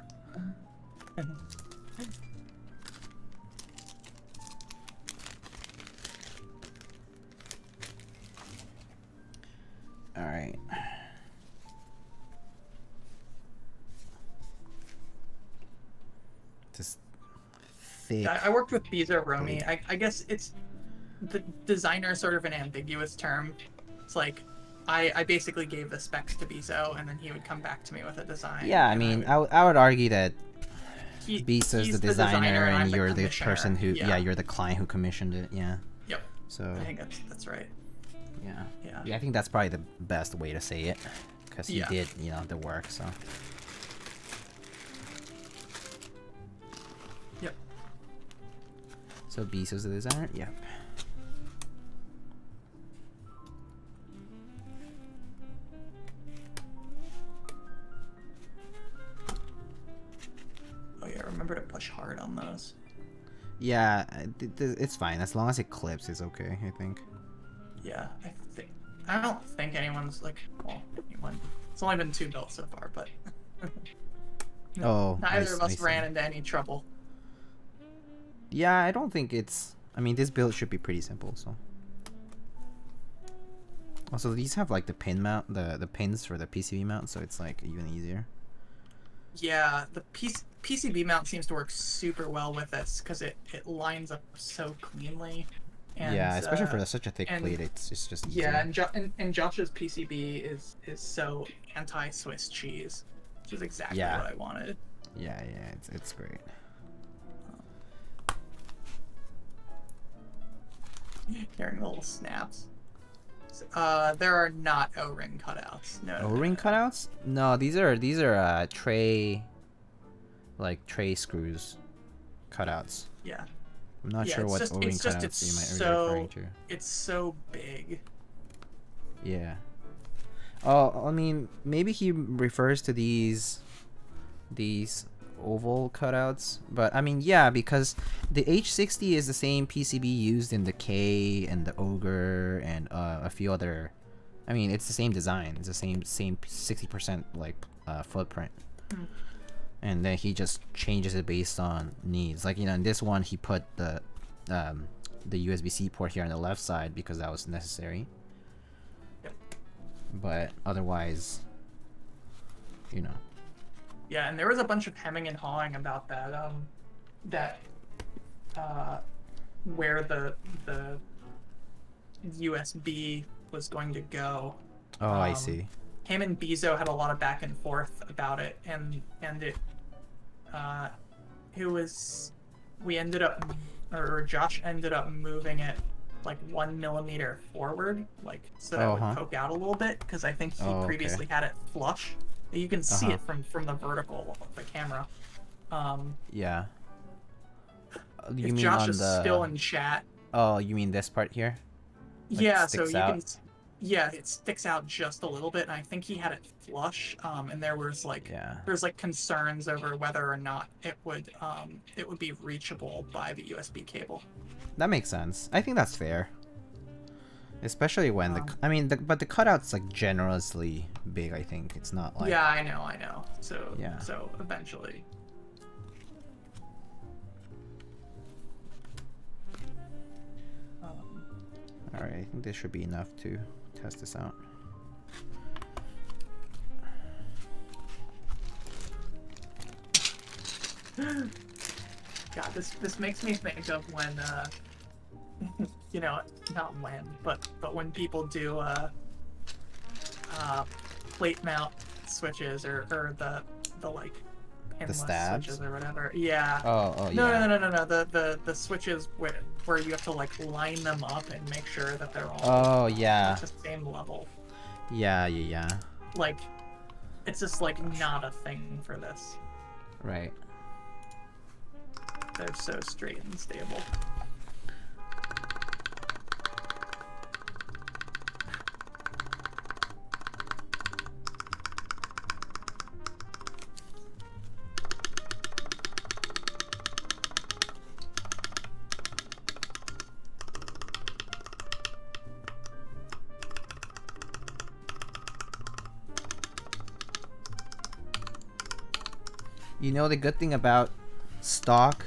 All right. Just thick. I worked with bisoromi. I guess it's the designer is sort of an ambiguous term. It's like I basically gave the specs to Biso, and then he would come back to me with a design. Yeah, I mean, I would argue that Biso's the designer and you're the person who, you're the client who commissioned it. Yeah. Yep. So I think that's right. Yeah. Yeah. Yeah, I think that's probably the best way to say it, because he did, you know, the work. So. Yep. So Biso's the designer. Yep. Remember to push hard on those. Yeah, it's fine as long as it clips. It's okay, I think. Yeah, I don't think anyone's like, well, anyone. It's only been 2 built so far, but neither of us ran into any trouble. Yeah, I don't think it's. I mean, this build should be pretty simple. So. Also, these have like the pin mount, the pins for the PCB mount, so it's like even easier. Yeah, the PCB mount seems to work super well with this because it lines up so cleanly. And, yeah, especially for such a thick plate, it's just easy. Yeah, and Josh's PCB is so anti-Swiss cheese, which is exactly what I wanted. Yeah, it's great. Hearing little snaps. There are not O-ring cutouts. No. O-ring cutouts? No, these are tray, like tray screws, cutouts. Yeah. I'm not sure what O-ring cutouts you might be referring to. It's so big. Yeah. Oh, I mean, maybe he refers to these oval cutouts, but I mean, yeah, because the H60 is the same PCB used in the K and the Ogre and a few other. I mean, it's the same design. It's the same 60% like footprint. And then he just changes it based on needs. Like, you know, in this one he put the USB-C port here on the left side because that was necessary. Yep. But otherwise, you know. Yeah, and there was a bunch of hemming and hawing about that. Where the USB was going to go. Oh, I see. Him and Biso had a lot of back and forth about it, and Josh ended up moving it like 1 millimeter forward, like so that it would poke out a little bit, because I think he previously had it flush. You can see it from the vertical of the camera. Yeah. You if mean Josh on is still in chat. Oh, you mean this part here? Like yeah, so you can. Yeah, it sticks out just a little bit, and I think he had it flush. And there was like there's like concerns over whether or not it would be reachable by the USB cable. That makes sense. I think that's fair. Especially when but the cutout's like generously big. I think it's not like. Yeah, I know. So so eventually. All right, I think this should be enough to test this out. God, this makes me think of when you know, not when, but when people do plate mount switches or the like pinless switches or whatever. Yeah. Oh no, yeah. No. The switches where you have to like line them up and make sure that they're all at the same level. Yeah. Like, it's just like not a thing for this. Right. They're so straight and stable. You know, the good thing about stock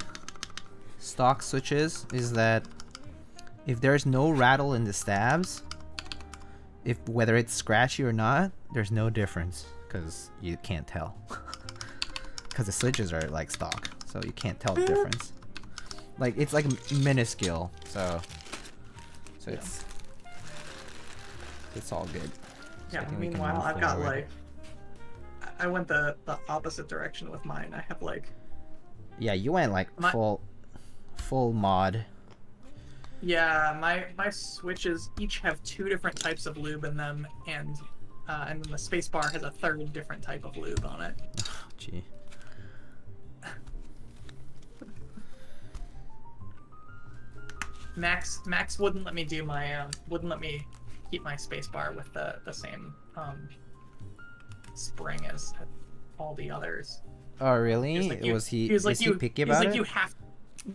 switches is that if there's no rattle in the stabs, if whether it's scratchy or not, there's no difference because you can't tell. Because the switches are like stock, so you can't tell the difference. Like it's like minuscule, so it's all good. So yeah. Meanwhile, I've got like I went the opposite direction with mine. I have like yeah, you went like full mod. Yeah, my switches each have 2 different types of lube in them, and then the spacebar has a 3rd different type of lube on it. Oh, gee. Max wouldn't let me do my wouldn't let me keep my spacebar with the same spring as all the others. Oh really? Is he picky about it?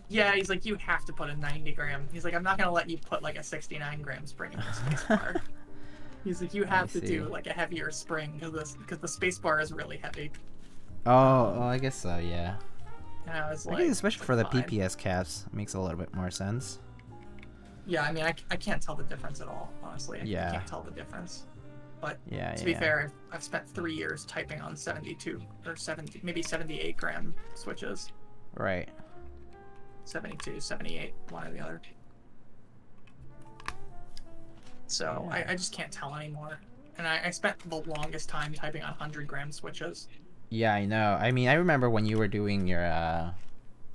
Yeah, he's like, you have to put a 90 gram. He's like, I'm not gonna let you put like a 69 gram spring in the spacebar. He's like, you have to do like a heavier spring because the spacebar is really heavy. Oh, I guess so. Yeah. And I was like, especially for the PPS caps, it makes a little bit more sense. Yeah, I mean, I can't tell the difference at all, honestly. I can't tell the difference. But to be fair, I've spent 3 years typing on 72 or 70, maybe 78 gram switches. Right. 72, 78, one or the other. So I just can't tell anymore. And I spent the longest time typing on 100 gram switches. Yeah, I know. I mean, I remember when you were doing your,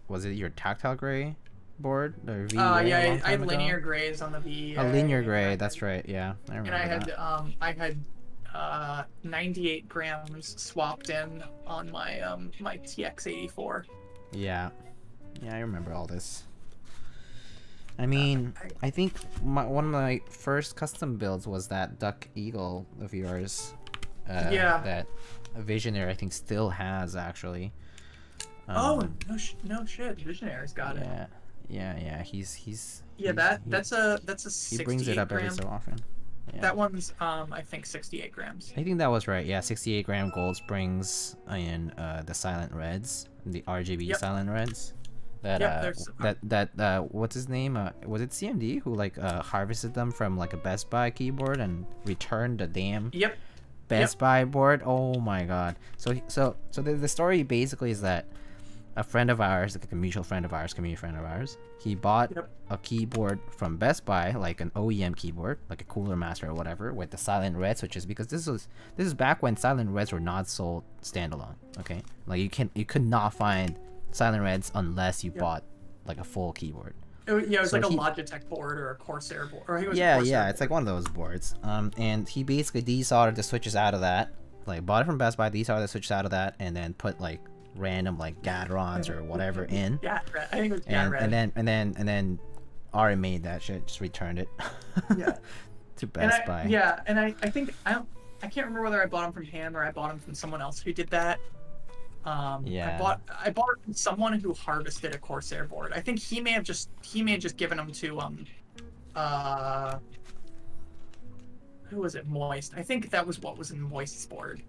was it your tactile gray board? Or VA yeah, I had linear grays on the VA. A linear gray, that's right, yeah. I remember and I had 98 grams swapped in on my my TX84. Yeah. Yeah, I remember all this. I mean, I think one of my first custom builds was that Duck Eagle of yours. That Visionary, I think, still has, actually. Oh, no shit. Visionary's got it. Yeah, he's that's a 68 he brings it up every so often. Yeah. That one's, I think, 68 grams. I think that was right, yeah, 68 gram gold springs in the Silent Reds, the RGB Silent Reds. That what's his name? Was it CMD who like harvested them from like a Best Buy keyboard and returned the damn Best Buy board? Oh my god! So the story basically is that a friend of ours, like a mutual friend of ours, community friend of ours, he bought a keyboard from Best Buy, like an OEM keyboard, like a Cooler Master or whatever, with the Silent Red switches, because this is back when Silent Reds were not sold standalone. Okay, like you could not find Silent Reds unless you bought like a full keyboard. It was like a Logitech board or a Corsair board. Or it's like one of those boards. And he basically desoldered the switches out of that, like bought it from Best Buy, desoldered the switches out of that, and then put like random like Gadrons or whatever in. I think it was Gadred. And then Ari made that shit, just returned it. To Best Buy. Yeah, and I think I can't remember whether I bought them from him or I bought them from someone else who did that. I bought it from someone who harvested a Corsair board. I think he may have just given them to who was it? Moist. I think that was what was in Moist's board.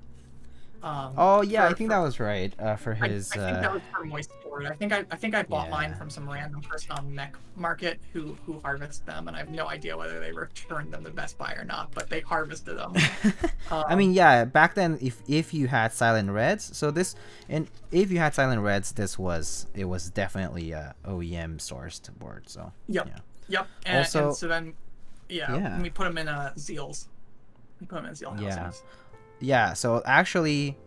I think that was right. For his. I think that was for Moist board. I think I bought mine from some random person on Mech Market who harvested them, and I have no idea whether they returned them to Best Buy or not, but they harvested them. I mean, back then, if you had Silent Reds, if you had Silent Reds, it was definitely a OEM sourced board. So. Yep. And so then, we put them in Zeals. We put them in Zeal housings. Yeah, so actually,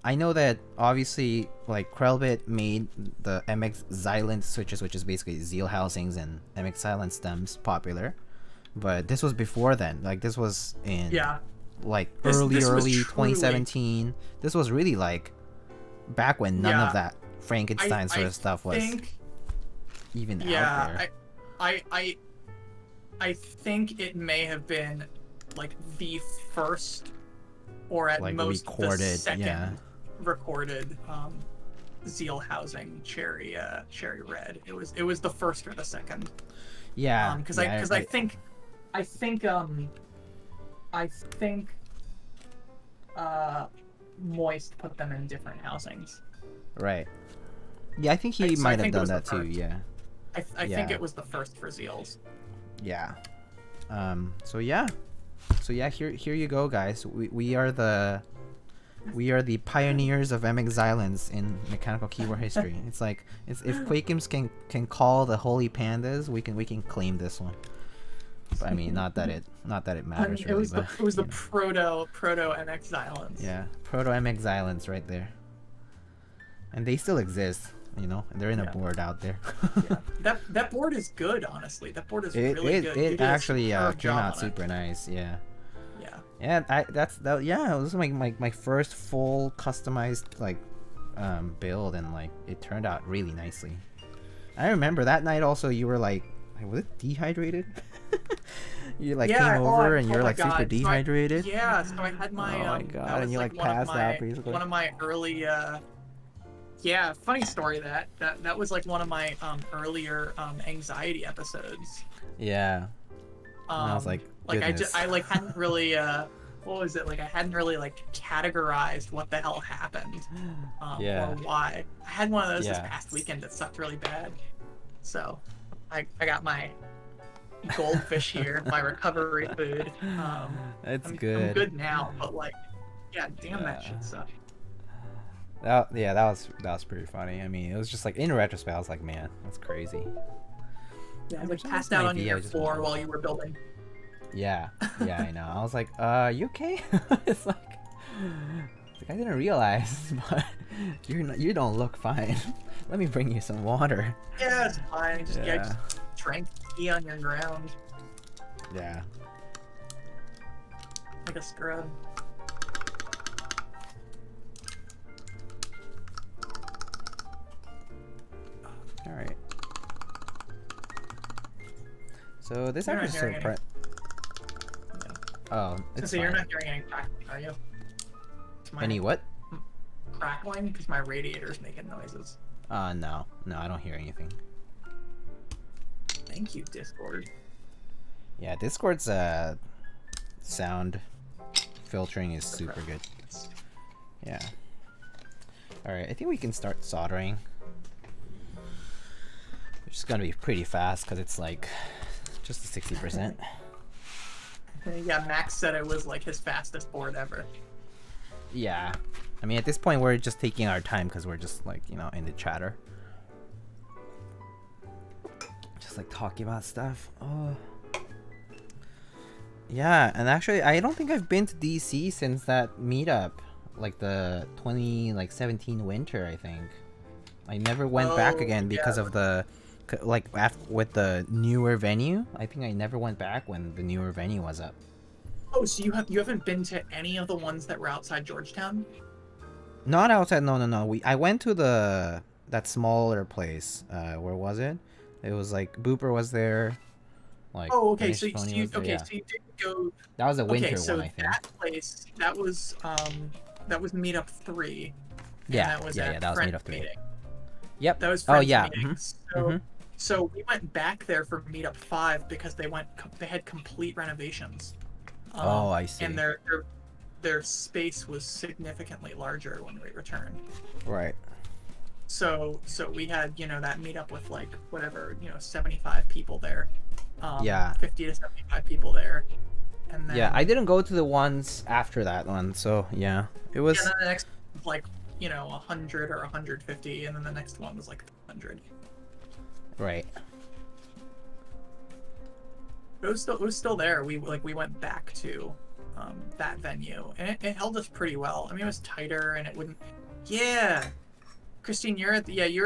I know that obviously, like, Krellbit made the MX Xylent switches, which is basically Zeal housings and MX Xylent stems, popular. But this was before then. Like, this was in, like, early 2017. This was really, like, back when none of that Frankenstein sort of stuff was even out there. I think it may have been, like, the first, or at most the second recorded Zeal housing cherry red. It was the first or the second. Yeah. Because I think Moist put them in different housings. Right. Yeah, I think he might have done that too. Yeah. I think it was the first for Zeals. Yeah. So yeah. So yeah, here you go, guys. We are the pioneers of MX Xylens in mechanical keyboard history. It's like if Keycaps can call the holy pandas, we can claim this one. But, I mean, not that it matters really. It was the proto MX Xylens. Yeah, proto MX Xylens right there. And they still exist, you know. They're in a board out there. Yeah. That board is good, honestly. That board is really good. It actually came out super nice. Yeah. Yeah, it was my first full customized like build, and like it turned out really nicely. I remember that night also you were like was it dehydrated? You like came over and you're like super dehydrated. So I had my oh my god, and you like passed out basically. One of my early funny story that was like one of my earlier anxiety episodes. Yeah. And I was like I like hadn't really what was it, like I hadn't really like categorized what the hell happened or why. I had one of those this past weekend that sucked really bad. So I got my goldfish here, my recovery food. It's I'm good now, but like damn that shit sucked. That was pretty funny. I mean, it was just like in retrospect I was like, man, that's crazy. Yeah, I was like passed out on your floor while you were building. Yeah, I know. I was like, you okay? It's like I didn't realize, but you don't look fine. Let me bring you some water. Yeah, it's fine. Just drank tea on your ground. Yeah. Like a scrub. All right. So this actually Oh, it's so you're not hearing any crackling, are you? Any what? Crackling? Because my radiator's making noises. No, I don't hear anything. Thank you, Discord. Yeah, Discord's sound filtering is super good. Yeah. All right, I think we can start soldering. It's just gonna be pretty fast because it's like just 60%. Yeah, Max said it was like his fastest board ever. Yeah, I mean at this point we're just taking our time because we're just like, you know, in the chatter, just like talking about stuff. Oh yeah, and actually I don't think I've been to DC since that meetup, like the 2017 winter. I think I never went back again because of the with the newer venue. I think I never went back when the newer venue was up. Oh, so you haven't been to any of the ones that were outside Georgetown? Not outside. No. I went to that smaller place. Where was it? It was like Booper was there. Like okay. So you didn't go. That was a winter one. So I think. that place that was Meetup 3. Yeah, that was Meetup 3. Meeting. Yep. That was Friends meeting. So we went back there for Meetup 5 because they had complete renovations. Oh, I see. And their space was significantly larger when we returned. Right. So we had, you know, that meetup with like whatever, you know, 75 people there. 50 to 75 people there. And then, yeah, I didn't go to the ones after that one, so yeah, it was. Yeah, and then the next was like, you know, 100 or 150, and then the next one was like 100. Right. It was still there. We went back to that venue, and it held us pretty well. I mean, it was tighter, and it wouldn't. Yeah, Christine, you're at the you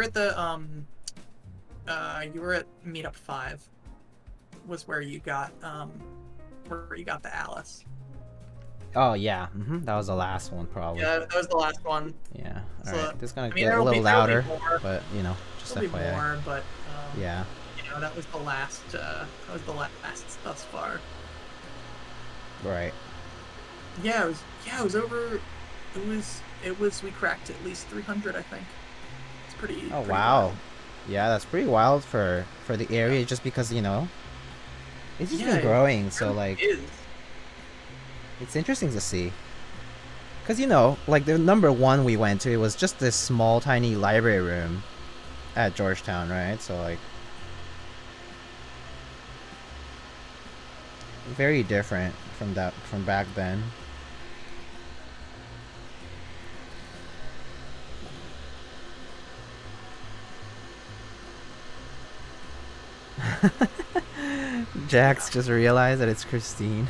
were at Meetup 5. Was where you got the Alice. Oh yeah, that was the last one probably. Yeah, that was the last one. Yeah. All right, this is gonna get a little louder, but you know, just FYI. More, but yeah. You know, that was the last. That was the last thus far. Right. Yeah, it was over. It was. We cracked at least 300, I think. It's pretty. Oh pretty wow. wild. Yeah, that's pretty wild for the area, just because, you know, it's just been growing. So really like, is. It's interesting to see. Cause you know, like the number one we went to, it was just this small, tiny library room at Georgetown, right? So like, very different. from back then. Jax just realized that it's Christine.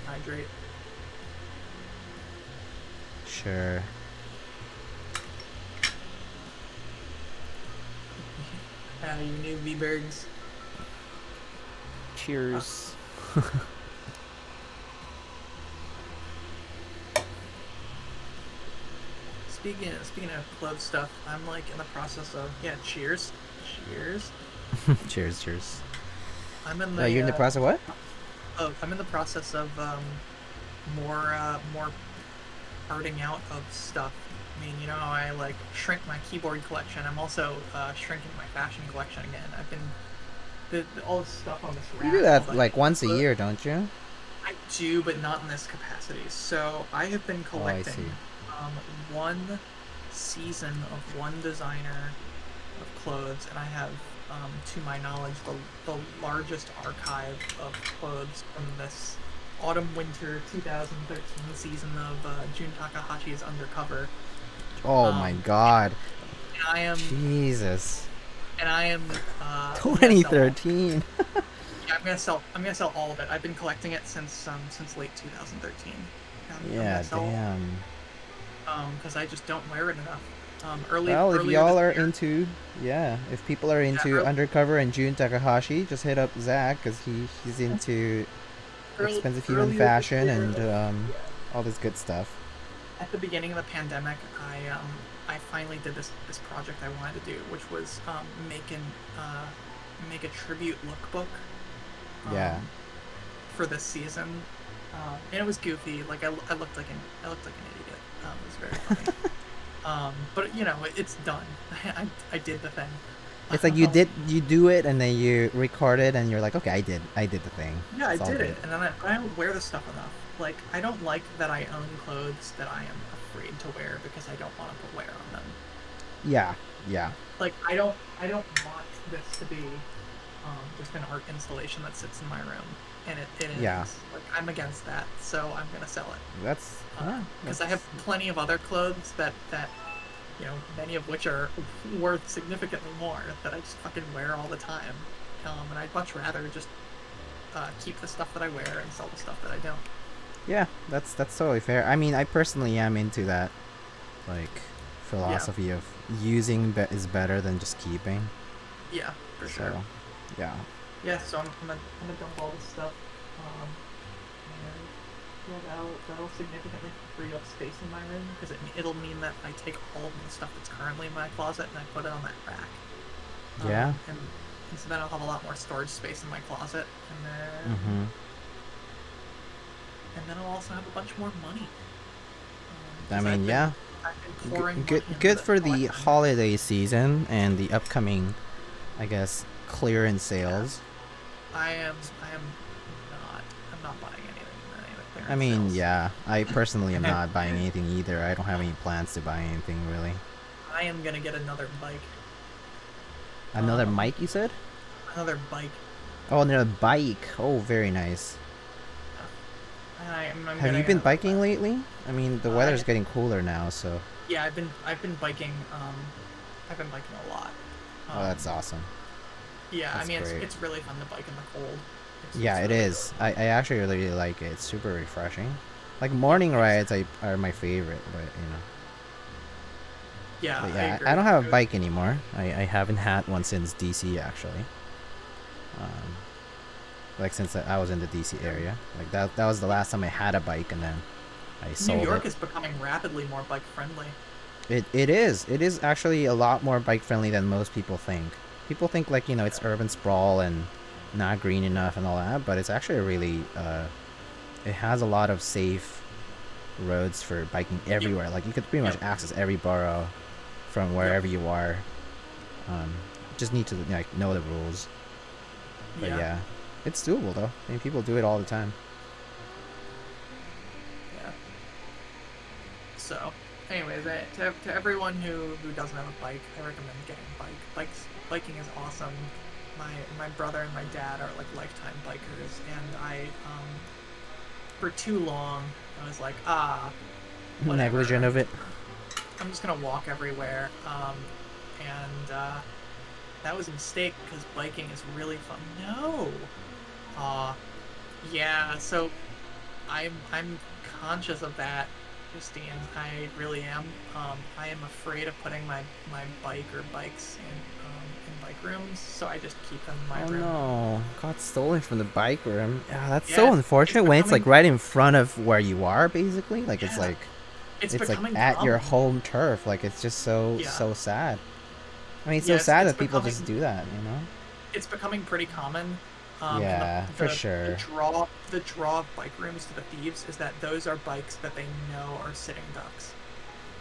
Hydrate. Sure. You new V-Bergs. Cheers. Speaking of clove stuff, I'm like in the process of cheers. Cheers. I'm in the. You're in the process of what? Oh, I'm in the process of more parting out of stuff. I mean, you know, I like shrink my keyboard collection. I'm also shrinking my fashion collection again. I've been all this stuff on this rack. You do that like once a year, don't you? I do, but not in this capacity. So I have been collecting one season of one designer of clothes, and I have, to my knowledge, the largest archive of clothes from this autumn-winter 2013 season of Jun Takahashi's Undercover. Oh my god. And I am... Jesus. And I am... 2013. Yeah, I'm gonna sell all of it. I've been collecting it since late 2013. Yeah, damn. Because I just don't wear it enough. Well, if y'all are into, if people are into Undercover and Jun Takahashi, just hit up Zach, because he's into expensive human fashion and all this good stuff. At the beginning of the pandemic, I finally did this project I wanted to do, which was make a tribute lookbook. For this season, and it was goofy. Like I looked like an idiot. It was very funny. But you know, it's done. I did the thing. It's like you do it, and then you record it, and you're like, okay, I did the thing. Yeah, I did it, and then I don't wear this stuff enough. Like, I don't like that I own clothes that I am afraid to wear because I don't want to put wear on them. Yeah. Like, I don't want this to be just an art installation that sits in my room, and it is. Like, I'm against that, so I'm gonna sell it. That's because I have plenty of other clothes that you know, many of which are worth significantly more that I just fucking wear all the time, and I'd much rather just keep the stuff that I wear and sell the stuff that I don't. Yeah, that's totally fair. I mean, I personally am into that, like, philosophy of using is better than just keeping. Yeah, for sure. Yeah. Yeah, so I'm gonna dump all this stuff. That'll significantly free up space in my room, because it'll mean that I take all of the stuff that's currently in my closet and I put it on that rack. And so then I'll have a lot more storage space in my closet, and then and then I'll also have a bunch more money. I mean, good for the holiday season and the upcoming, I guess, clearance sales. I'm not buying anything. I mean, I personally am not buying anything either. I don't have any plans to buy anything, really. I am gonna get another bike. Another mic, you said? Another bike. Oh, another bike. Oh, very nice. Have you been biking lately? I mean, the weather's getting cooler now, so. Yeah, I've been biking. I've been biking a lot. Oh, that's awesome. Yeah, that's it's really fun to bike in the cold. It is. I actually really like it. It's super refreshing. Like, morning rides are my favorite, but you know. Yeah, I don't have a bike anymore. I haven't had one since DC, actually. Like, since I was in the DC area. Like, that was the last time I had a bike, and then I sold it. New York is becoming rapidly more bike friendly. It is. It is actually a lot more bike friendly than most people think. People think, like, you know, it's urban sprawl and not green enough and all that, but it's actually really it has a lot of safe roads for biking everywhere. Like, you could pretty much access every borough from wherever you are. Just need to, like, know the rules. But yeah, it's doable though. I mean, people do it all the time. Yeah. So anyways, to everyone who doesn't have a bike, I recommend getting a bike. Biking is awesome. My brother and my dad are like lifetime bikers, and I for too long I was like, whatever. Negligent of it. I'm just gonna walk everywhere, and that was a mistake because biking is really fun. No, yeah. So I'm conscious of that, Christine. I really am. I am afraid of putting my bike or bikes in bike rooms, so I just keep them in my room. Oh no, got stolen from the bike room. Yeah, that's so unfortunate when it's like right in front of where you are, basically. Like it's like it's like at your home turf. Like it's just so sad. I mean, it's so sad that people just do that, you know? It's becoming pretty common. For sure. The draw of bike rooms to the thieves is that those are bikes that they know are sitting ducks.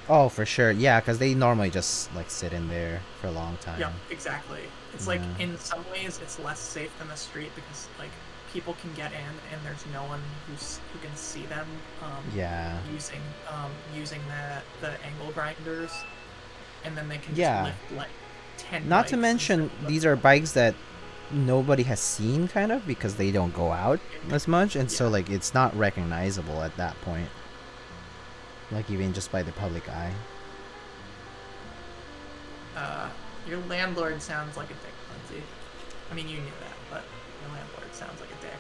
Oh, for sure. Yeah, because they normally just like sit in there for a long time. Yeah, exactly. It's like in some ways it's less safe than the street because like people can get in and there's no one who can see them. Using the angle grinders, and then they can just lift like 10. Not to mention these are bikes that nobody has seen, kind of, because they don't go out as much, and so like it's not recognizable at that point, like even just by the public eye. Your landlord sounds like a dick, Lindsay. I mean, you knew that, but your landlord sounds like a dick.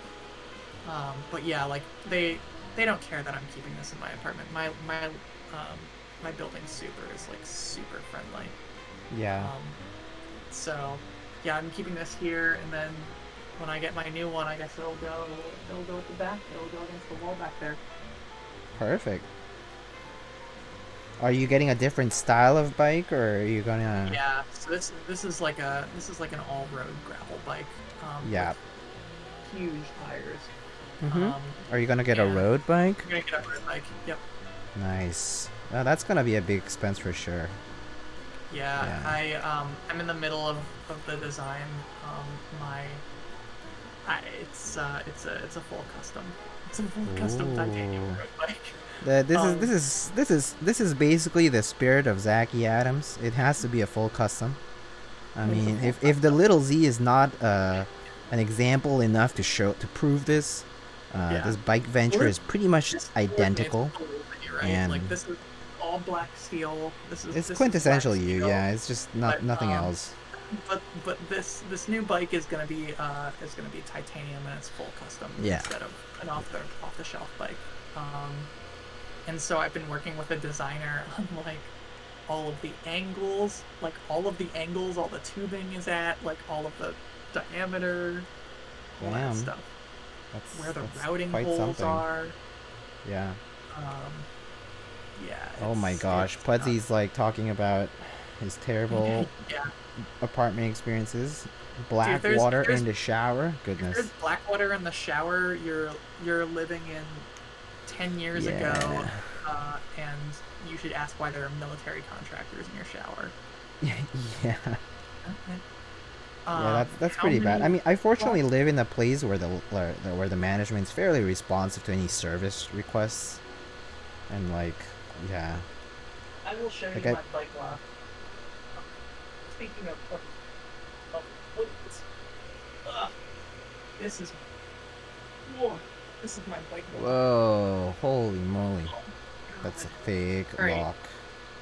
But yeah, like they don't care that I'm keeping this in my apartment. My building super is like super friendly. Yeah. So yeah, I'm keeping this here, and then when I get my new one, I guess it'll go at the back. It'll go against the wall back there. Perfect. Are you getting a different style of bike, or are you gonna? Yeah. So this is like an all-road gravel bike. With huge tires. Are you gonna get a road bike? I'm gonna get a road bike. Yep. Nice. That's gonna be a big expense for sure. Yeah. I'm in the middle of the design. It's a full custom. It's a full custom titanium road bike. This is basically the spirit of zacheadams. It has to be a full custom. I mean, if the little Z is not an example enough to prove this, this bike venture is pretty much identical. And like this is all black steel. It's quintessential you. Yeah, it's just nothing else. But this new bike is gonna be titanium, and it's full custom instead of an off the shelf bike. And so I've been working with a designer on like all of the angles, all the tubing is at, like all of the diameter, all that stuff. Where the routing holes are. Yeah. Yeah. Oh my gosh, Pudsy's like talking about his terrible apartment experiences. Black water in the shower. Goodness. There's black water in the shower. You're living in 10 years ago, and you should ask why there are military contractors in your shower. That's pretty bad. I mean, I fortunately live in a place where the management's fairly responsive to any service requests, and like, I will show you my bike lock. Speaking of woods, this is my bike lock. Whoa! Holy moly! That's a thick lock.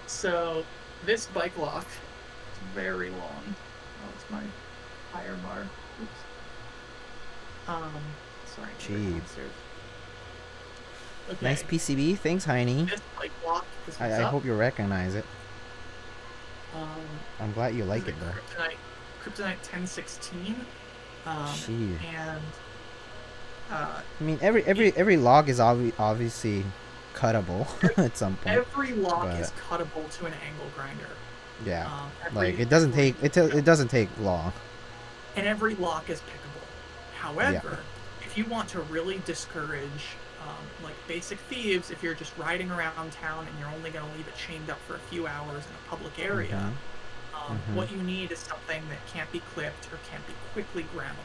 So this bike lock is very long. Oh, it's my tire bar. Oops. Sorry. Cheap. Okay. Nice PCB. Thanks, Heine. This bike lock is I hope you recognize it. I'm glad you like it though. Kryptonite 1016. Jeez. And I mean, every log is obviously cuttable at some point. Every log is cuttable to an angle grinder. Yeah, like it doesn't take long. And every lock is pickable. However, if you want to really discourage like basic thieves, if you're just riding around town and you're only going to leave it chained up for a few hours in a public area, what you need is something that can't be clipped or can't be quickly ground.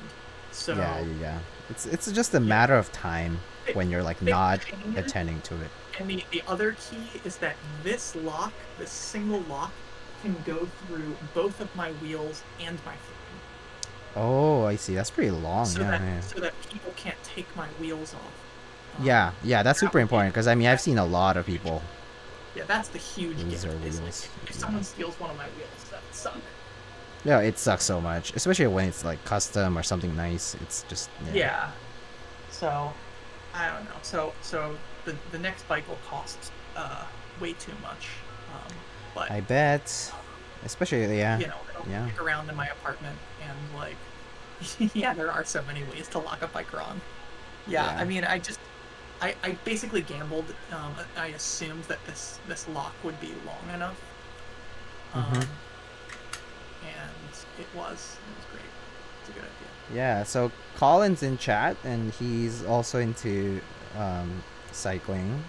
So yeah. It's just a matter of time when you're like not attending to it. And the other key is that this lock, this single lock, can go through both of my wheels and my frame. Oh, I see. That's pretty long. So So that people can't take my wheels off. Yeah, that's super important because I mean I've seen a lot of people. Yeah, that's the huge lose their wheels. Like, if someone steals one of my wheels, that would suck. Yeah, it sucks so much, especially when it's like custom or something nice. It's just yeah. So I don't know. So the next bike will cost way too much. But I bet, especially you know, it'll stick around in my apartment and like yeah, there are so many ways to lock a bike wrong. Yeah, I mean, I basically gambled. I assumed that this lock would be long enough, and it was great. It's a good idea. Yeah. So Colin's in chat, and he's also into cycling.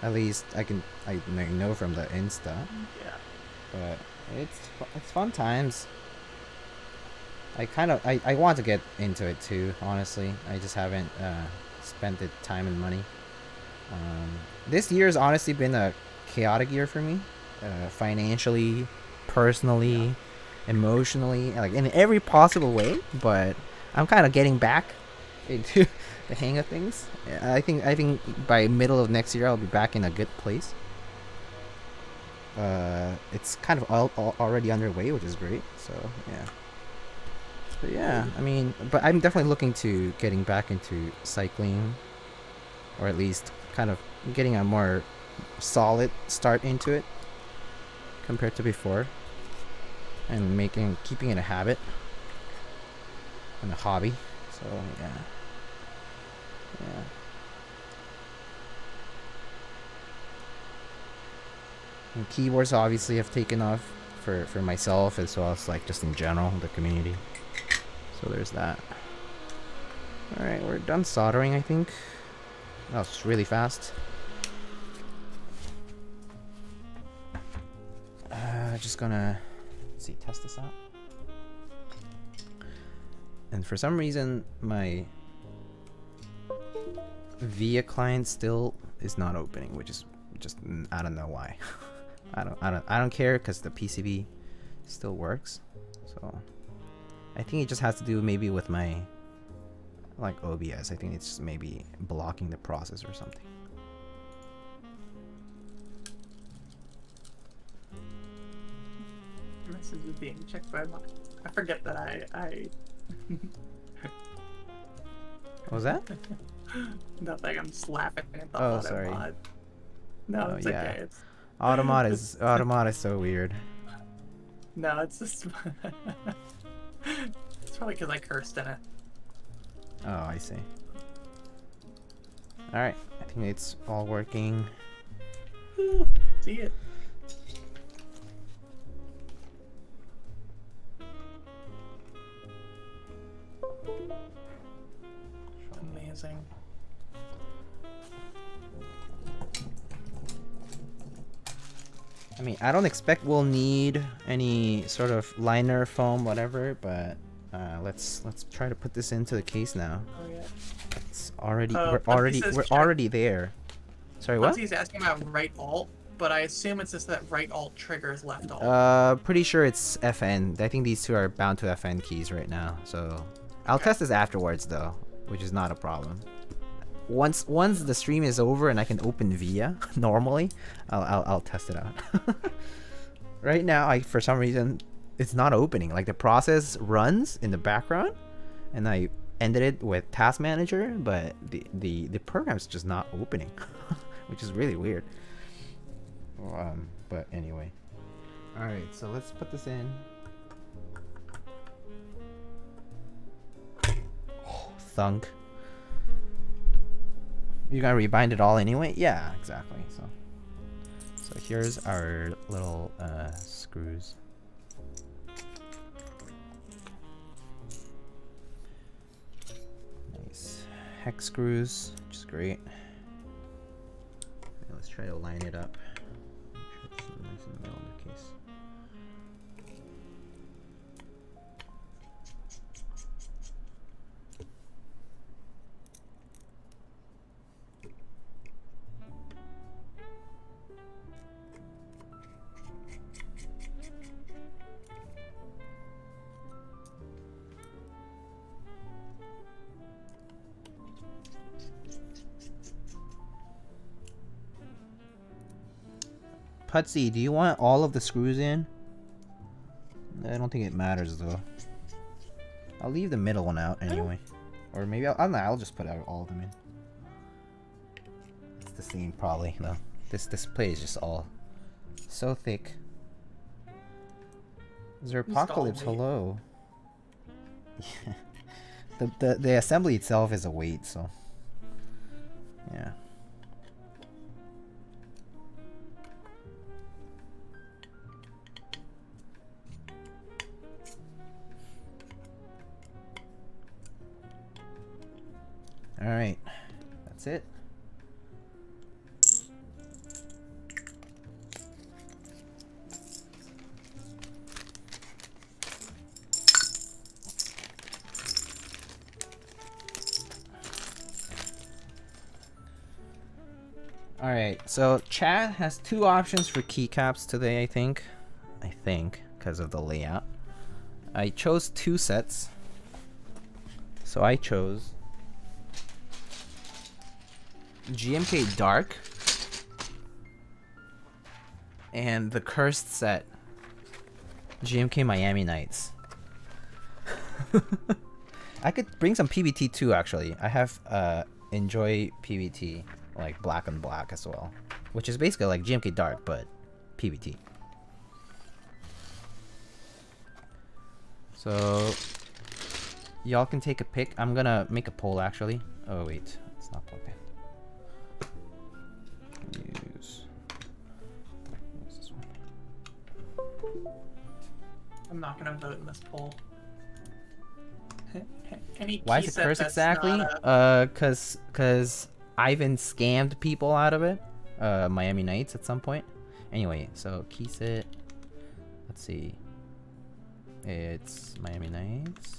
At least I know from the Insta. Yeah. But it's fun times. I want to get into it too. Honestly, I just haven't spent the time and money. This year has honestly been a chaotic year for me, financially, personally, emotionally, like in every possible way. But I'm kind of getting back into the hang of things. I think by middle of next year I'll be back in a good place. It's kind of already underway, which is great. So yeah. But yeah, I mean, but I'm definitely looking to getting back into cycling, or at least kind of getting a more solid start into it compared to before, and keeping it a habit and a hobby. So yeah. And keyboards obviously have taken off for myself as well as like just in general the community. So there's that. Alright, we're done soldering, I think. That was really fast. Just gonna test this out. And for some reason my VIA client still is not opening, which is just, I don't know why. I don't care because the PCB still works. So I think it just has to do maybe with my like OBS. I think it's just maybe blocking the process or something. Message is being checked by my... I forget that I... What was that? Nothing, I'm just laughing at the Oh, sorry. Automod. No, it's okay. It's... Automod is so weird. No, it's just... It's probably because I cursed in it. Oh, I see. Alright, I think it's all working. See it. Amazing. I mean, I don't expect we'll need any sort of liner, foam, whatever, but let's try to put this into the case now. Oh yeah. It's already we're already there. Sorry, what? He's asking about right alt, but I assume it's just that right alt triggers left alt. Pretty sure it's FN. I think these two are bound to FN keys right now. So I'll test this afterwards though, which is not a problem. Once the stream is over and I can open VIA normally, I'll test it out. Right now, for some reason it's not opening. Like the process runs in the background, and I ended it with Task Manager, but the program's just not opening, which is really weird. But anyway, all right. So let's put this in. Oh, thunk. You gotta rebind it all anyway? Yeah, exactly. So here's our little screws. Nice hex screws, which is great. Okay, let's try to line it up. Make sure it's nice in the middle of the case. Putsy, do you want all of the screws in? I don't think it matters though. I'll leave the middle one out anyway. Or maybe I don't know, I'll just put out all of them in. It's the same probably though. This plate is just all so thick. Zerpocalypse, hello. The assembly itself is a weight, so yeah. All right, that's it. All right, so Chad has 2 options for keycaps today, I think, because of the layout. I chose 2 sets. So I chose GMK Dark and the cursed set, GMK Miami Nights. I could bring some PBT too, actually. I have Enjoy PBT, like black and black as well, which is basically like GMK Dark but PBT. So y'all can take a pick. I'm gonna make a poll actually. Oh wait, it's not plugged in. Use this one. I'm not gonna vote in this poll. Any Why is it cursed exactly? Cause Ivan scammed people out of it. Miami Nights at some point. Anyway, so key set. Let's see. It's Miami Nights.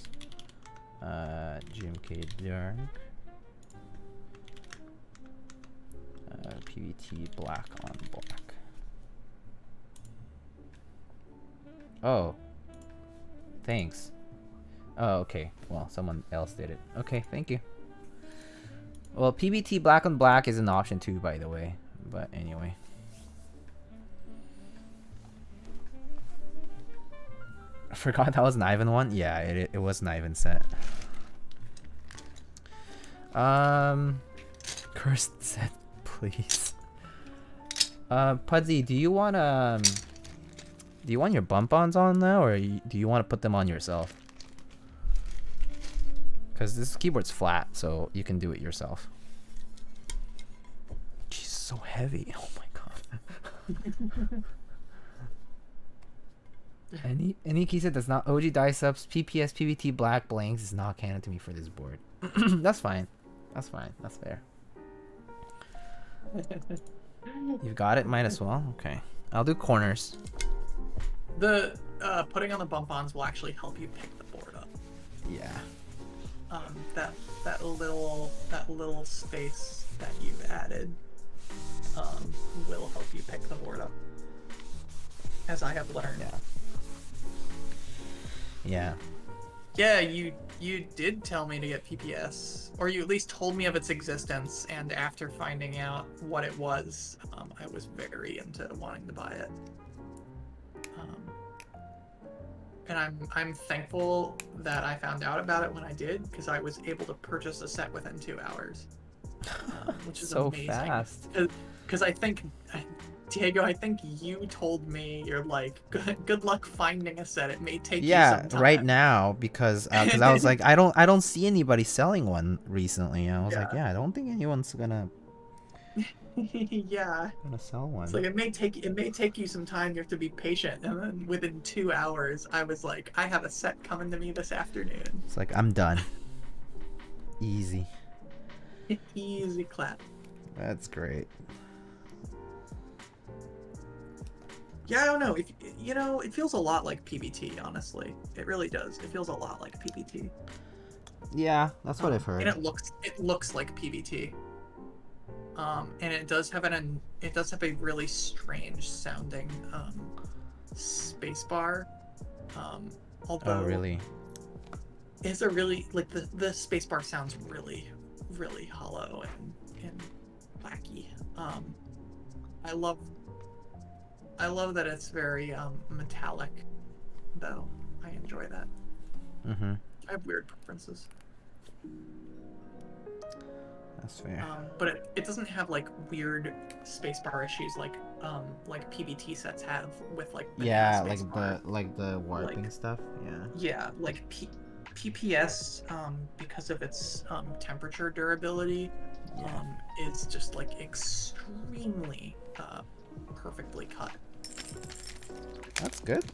GMK Dark. PBT black on black. Oh. Thanks. Oh, okay. Well, someone else did it. Okay, thank you. Well, PBT black on black is an option too, by the way. But anyway. I forgot that was an Ivan one. Yeah, it was an Ivan set. Cursed set, please. Pudsy, do you want your bump-ons on now, or do you want to put them on yourself? Because this keyboard's flat, so you can do it yourself. She's so heavy. Oh my god. Any keyset that's not OG die subs, PPS, PVT, black blanks is not canon to me for this board. That's fine. That's fine. That's fair. You've got it. Might as well. Okay. I'll do corners. The putting on the bump-ons will actually help you pick the board up. Yeah. That little space that you've added will help you pick the board up, as I have learned. Yeah. Yeah, you did tell me to get PPS, or you at least told me of its existence, and after finding out what it was, I was very into wanting to buy it. And I'm thankful that I found out about it when I did, because I was able to purchase a set within 2 hours, which is so amazing. Fast. Because I think, Diego, I think you told me, you're like, good luck finding a set. It may take you some time. Right now, because I was like, I don't see anybody selling one recently. I was like, I don't think anyone's gonna. Gonna sell one. It's like it may take you some time. You have to be patient. And then within 2 hours, I was like, I have a set coming to me this afternoon. It's like I'm done. Easy. Easy clap. That's great. Yeah, I don't know. It feels a lot like PBT. Honestly, it really does. It feels a lot like PBT. Yeah, that's what I've heard. And it looks like PBT. And it does have a really strange sounding spacebar. Although really? It's a really like the spacebar sounds really, really hollow and wacky. I love I love that it's very metallic, though. I enjoy that. Mm-hmm. I have weird preferences. That's fair. But it doesn't have like weird spacebar issues like PBT sets have with like like the warping stuff. Yeah. Yeah, like PPS because of its temperature durability is just like extremely perfectly cut. That's good.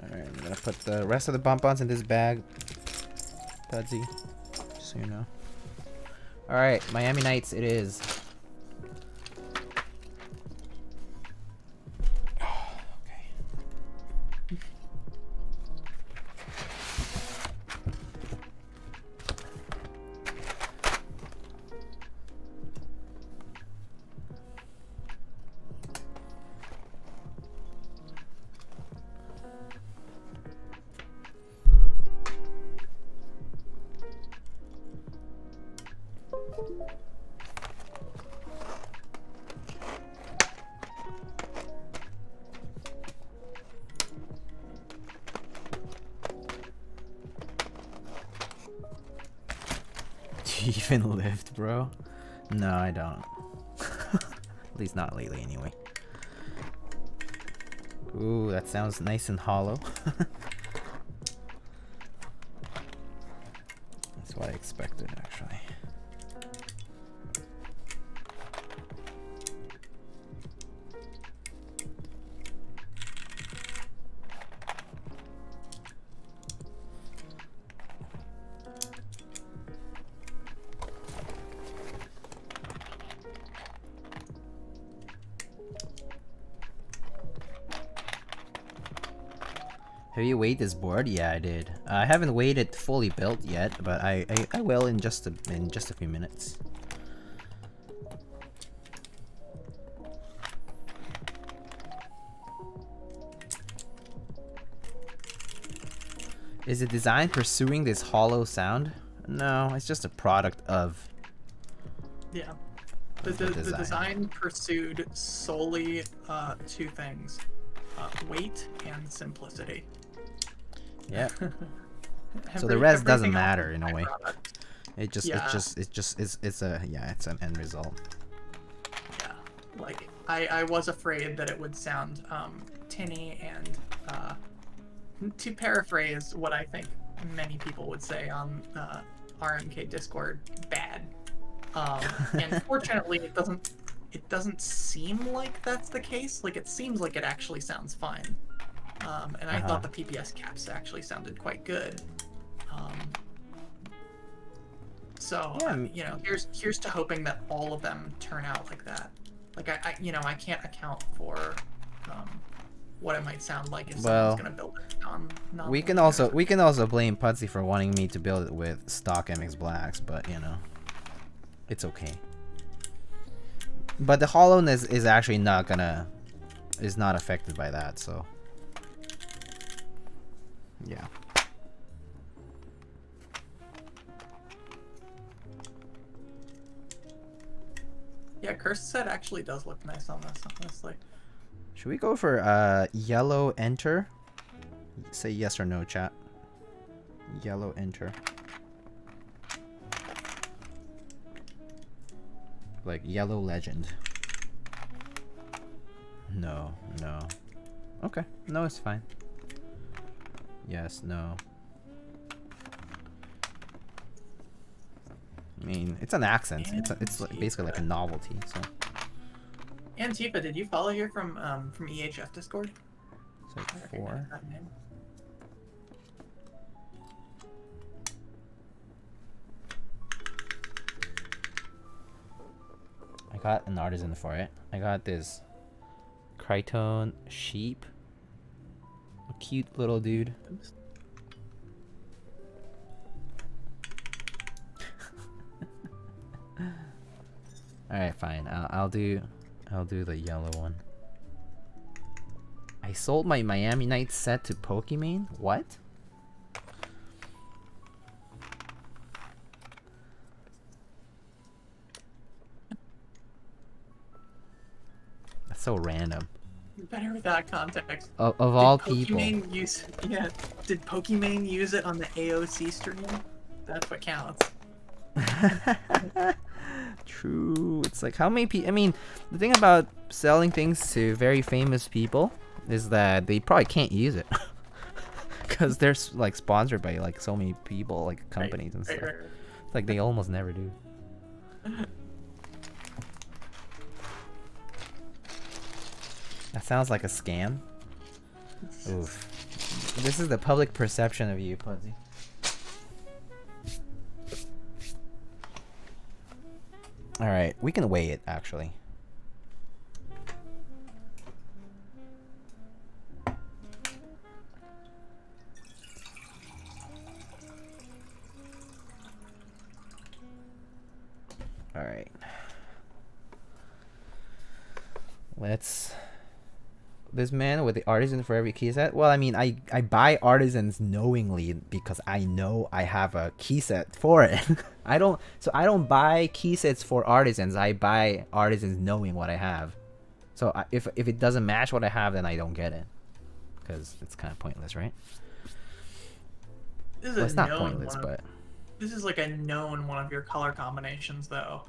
All right, I'm gonna put the rest of the bump-ons in this bag, Pudsy, just so you know. All right, Miami Nights it is. Do you even lift, bro? No, I don't. At least not lately, anyway. Ooh, that sounds nice and hollow. That's what I expected, actually. Have you weighed this board? Yeah, I did. I haven't weighed it fully built yet, but I will in just a few minutes. Is it designed pursuing this hollow sound? No, it's just a product of. Yeah. The design pursued solely two things: weight and simplicity. Yeah. So the rest doesn't matter in a way. It just it's an end result. Yeah. Like I was afraid that it would sound tinny and to paraphrase what I think many people would say on RMK Discord, bad. And fortunately it doesn't seem like that's the case. Like it seems like it actually sounds fine. And I thought the PPS caps actually sounded quite good. So yeah. You know, here's to hoping that all of them turn out like that. Like I can't account for what it might sound like if someone's gonna build it on. We can also blame Pudsy for wanting me to build it with stock MX Blacks, but you know, it's okay. But the hollowness is actually not affected by that, so. Yeah. Yeah, Cursed Set actually does look nice on this, honestly. Should we go for yellow enter? Say yes or no, chat. Yellow enter. Like yellow legend. No. Okay, no, it's fine. Yes, no. I mean, it's an accent. It's like basically like a novelty. So. Antifa, did you follow here from EHF Discord? It's like 4. I got an artisan for it. I got this Krytone sheep. A cute little dude. Alright, fine. I'll do the yellow one. I sold my Miami Nights set to Pokimane? What? That's so random. Better without context. Of all people. Did Pokimane use it on the AOC stream? That's what counts. True. It's like how many people? I mean, the thing about selling things to very famous people is that they probably can't use it because they're like sponsored by like so many people, like companies and stuff. Right. It's like they almost never do. That sounds like a scam. Oof. This is the public perception of you, Pudzy. Alright, we can weigh it, actually. Alright. Let's... This man with the artisan for every key set. Well, I mean, I buy artisans knowingly because I know I have a key set for it. I don't buy key sets for artisans. I buy artisans knowing what I have. So if it doesn't match what I have, then I don't get it because it's kind of pointless, right? Well, it's not pointless, but this is like a known one of your color combinations, though.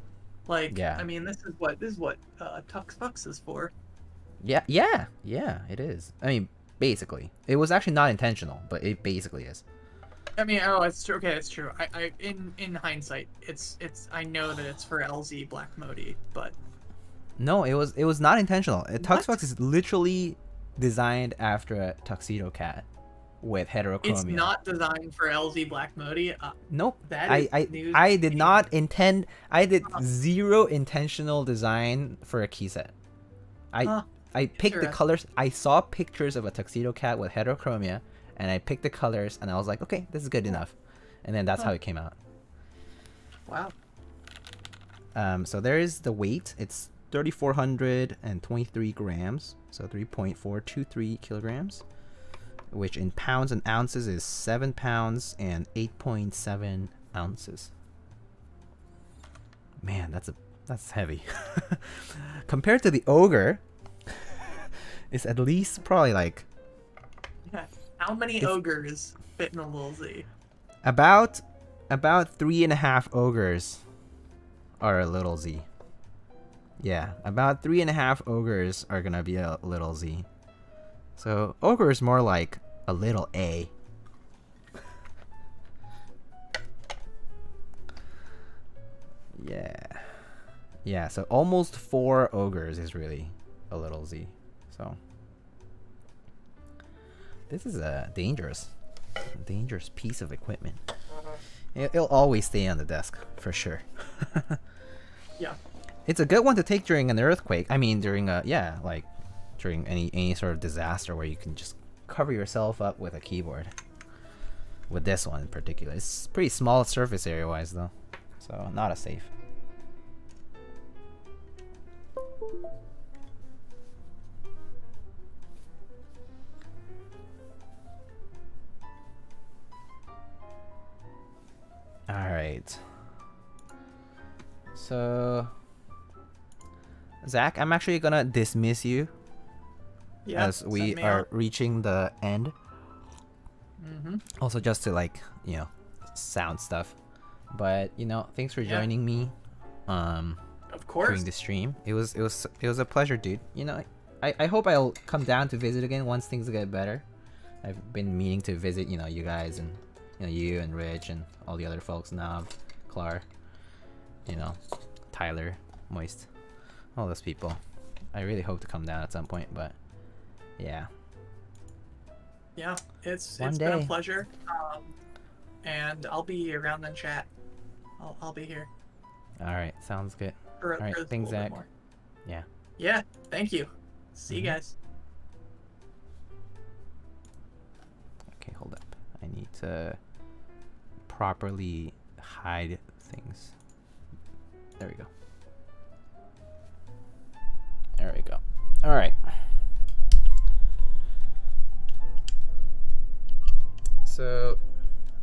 Like, yeah. I mean, this is what Tux Fux is for. Yeah, it is. I mean, basically. It was actually not intentional, but it basically is. I mean, oh, it's true. Okay, it's true. In hindsight, it's I know that it's for LZ Black Modi, but no, it was not intentional. Tux Fux is literally designed after a tuxedo cat with heterochromia. It's not designed for LZ Black Modi. Nope. I did not intend. I did zero intentional design for a key set. I picked the colors. I saw pictures of a tuxedo cat with heterochromia, and I picked the colors, and I was like, okay, this is good enough. And then that's how it came out. Wow. So there is the weight. It's 3,423 grams, so 3.423 kilograms, which in pounds and ounces is 7 pounds and 8.7 ounces. Man, that's heavy. Compared to the ogre, it's at least probably like... Yeah. How many ogres fit in a little Z? About 3.5 ogres are a little Z. Yeah, about 3.5 ogres are gonna be a little Z. So ogre is more like a little A. Yeah, so almost 4 ogres is really a little Z. So this is a dangerous piece of equipment. It'll always stay on the desk for sure. Yeah, it's a good one to take during an earthquake. I mean, during during any sort of disaster where you can just cover yourself up with a keyboard. With this one in particular, it's pretty small surface area wise though, so not as safe. Alright. So, Zach, I'm actually gonna dismiss you. Yeah, as we are reaching the end. Also, just to sound stuff. But thanks for joining me. Of course. During the stream, it was a pleasure, dude. I hope I'll come down to visit again once things get better. I've been meaning to visit, you guys and you and Rich and all the other folks, Nav, Clar, Tyler, Moist, all those people. I really hope to come down at some point, but yeah. Yeah, it's been a pleasure. And I'll be around in chat. I'll be here. All right, sounds good. All right, thanks, Zach. Yeah. Yeah, thank you. See you guys. Okay, hold up. I need to properly hide things. There we go. There we go. All right. So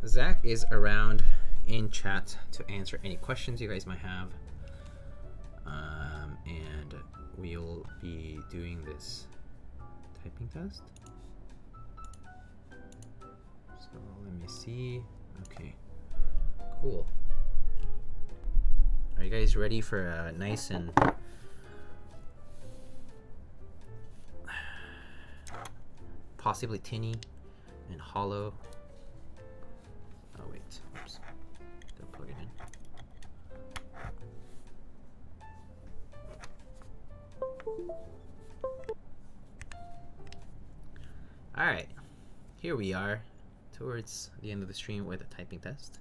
Zach is around in chat to answer any questions you guys might have. And we'll be doing this typing test. So let me see. Okay, cool. Are you guys ready for a nice and possibly tinny and hollow? Oh wait, oops, don't plug it in. Alright, here we are towards the end of the stream with a typing test.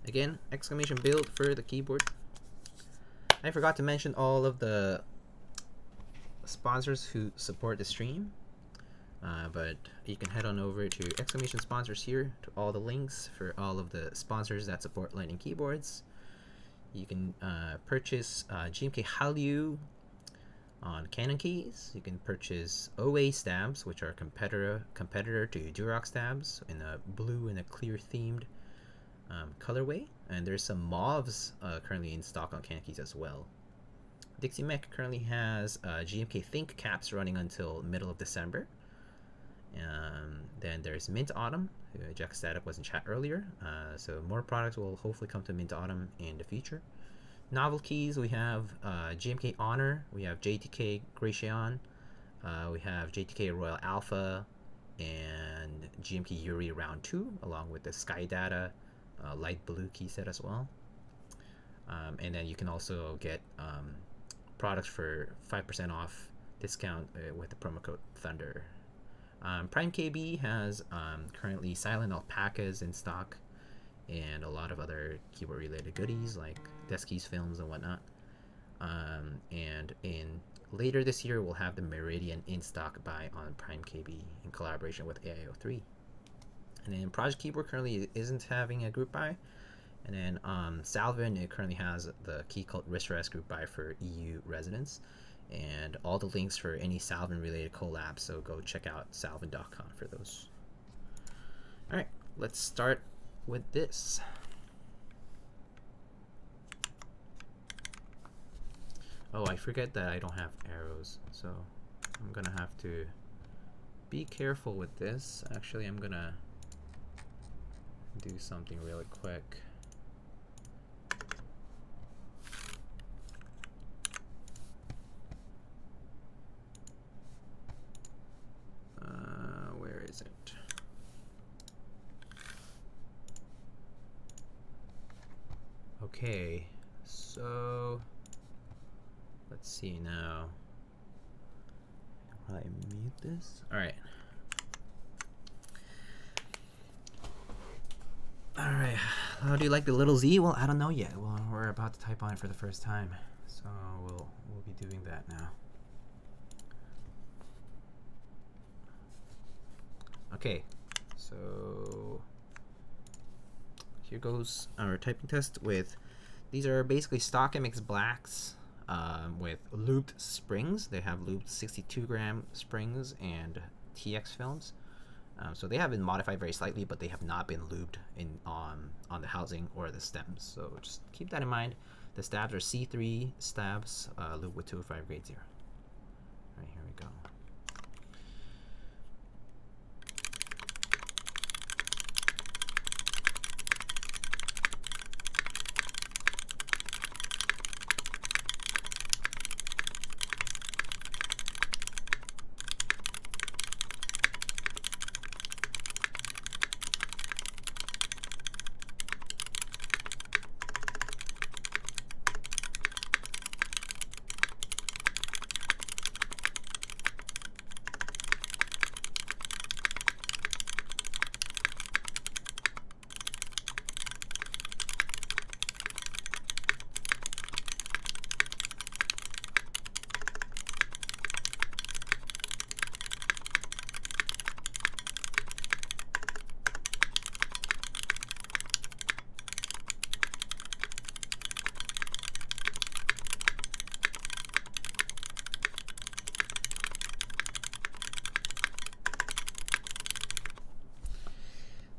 Again, exclamation build for the keyboard. I forgot to mention all of the sponsors who support the stream, but you can head on over to exclamation sponsors here to all the links for all of the sponsors that support Lightning keyboards. You can purchase GMK Hallyu on Canon keys. You can purchase OA stabs, which are competitor to Durox stabs in a blue and a clear themed colorway, and there's some mauves currently in stock on Canon keys as well. Dixie Mech currently has GMK Think caps running until middle of December. Then there's Mint Autumn, Jack Static was in chat earlier, so more products will hopefully come to Mint Autumn in the future. Novel keys, we have GMK Honor, we have JTK Gracian, we have JTK Royal Alpha, and GMK Yuri Round 2, along with the Sky Data light blue key set as well. And then you can also get products for 5% off discount with the promo code Thunder. Prime KB has currently silent alpacas in stock, and a lot of other keyboard related goodies like desk keys, films, and whatnot. And later this year we'll have the Meridian in stock buy on Prime KB in collaboration with AIO3. And then Project Keyboard currently isn't having a group buy. And then Salvin, it currently has the Key Cult Wrist group buy for EU residents, and all the links for any Salvin related collabs, so go check out salvin.com for those. Alright, let's start with this. Oh, I forget that I don't have arrows, so I'm gonna have to be careful with this. Actually, I'm gonna do something really quick. Where is it? Okay, so let's see now. Will I mute this? Alright. Alright, how do you like the little Z? Well, I don't know yet. Well, we're about to type on it for the first time, so we'll be doing that now. Okay, so here goes our typing test with, these are basically stock MX blacks with lubed springs. They have lubed 62-gram springs and TX films. So they have been modified very slightly, but they have not been lubed on the housing or the stems. So just keep that in mind. The stabs are C3 stabs, lubed with 205 grade 0. All right, here we go.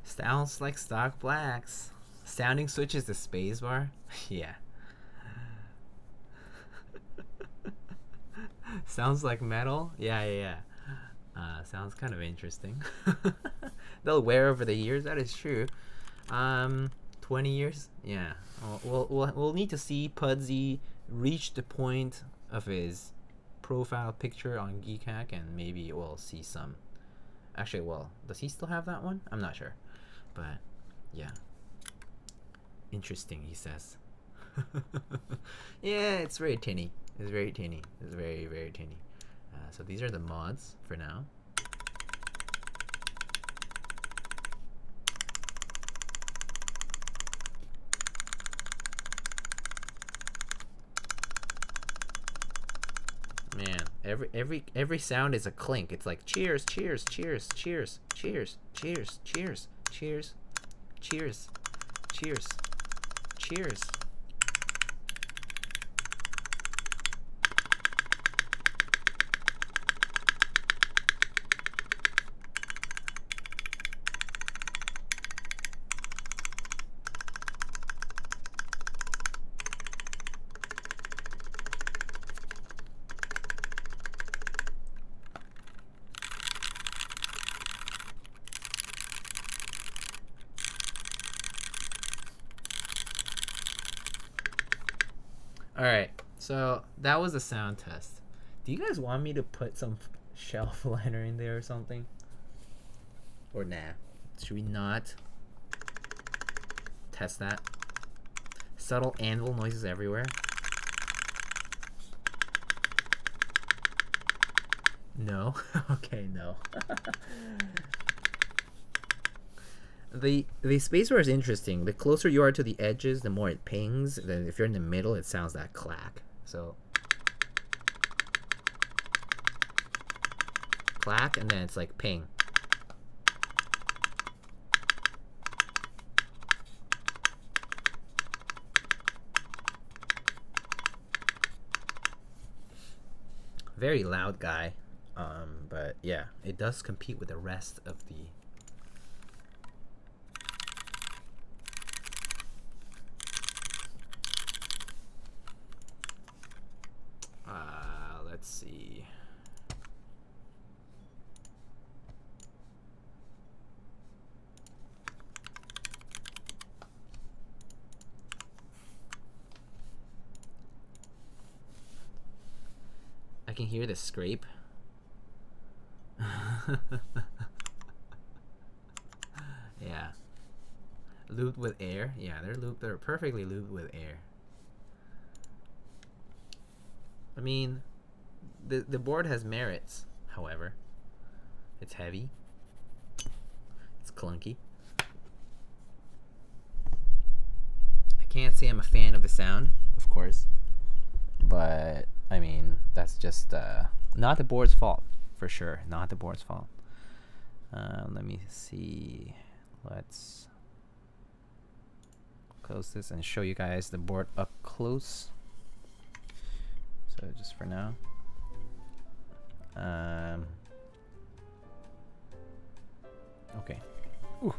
Sounds like stock blacks. Sounding switch is the spacebar? Yeah. Sounds like metal. Yeah, yeah, yeah. Sounds kind of interesting. They'll wear over the years. That is true. 20 years. Yeah. We'll need to see Pudsey reach the point of his profile picture on Geekhack, and maybe we'll see some. Actually, well, does he still have that one? I'm not sure, but yeah. Interesting, he says. Yeah, it's very tinny. It's very tinny. It's very, very tinny. So these are the mods for now. Man, every sound is a clink. It's like cheers, cheers, cheers, cheers, cheers, cheers, cheers, cheers, cheers, cheers, cheers. Alright, so that was a sound test. Do you guys want me to put some shelf liner in there or something? Or nah? Should we not test that? Subtle anvil noises everywhere. No? Okay, no. The spacebar is interesting. The closer you are to the edges, the more it pings. Then if you're in the middle, it sounds that clack. So clack, and then it's like ping. Very loud guy, but yeah, it does compete with the rest of the. Let's see. I can hear the scrape. Yeah. Lubed with air. Yeah, they're perfectly lubed with air. I mean, the board has merits, however. It's heavy. It's clunky. I can't say I'm a fan of the sound, of course. But, I mean, that's just not the board's fault, for sure. Not the board's fault. Let me see. Let's close this and show you guys the board up close. So just for now. Okay. Ooh.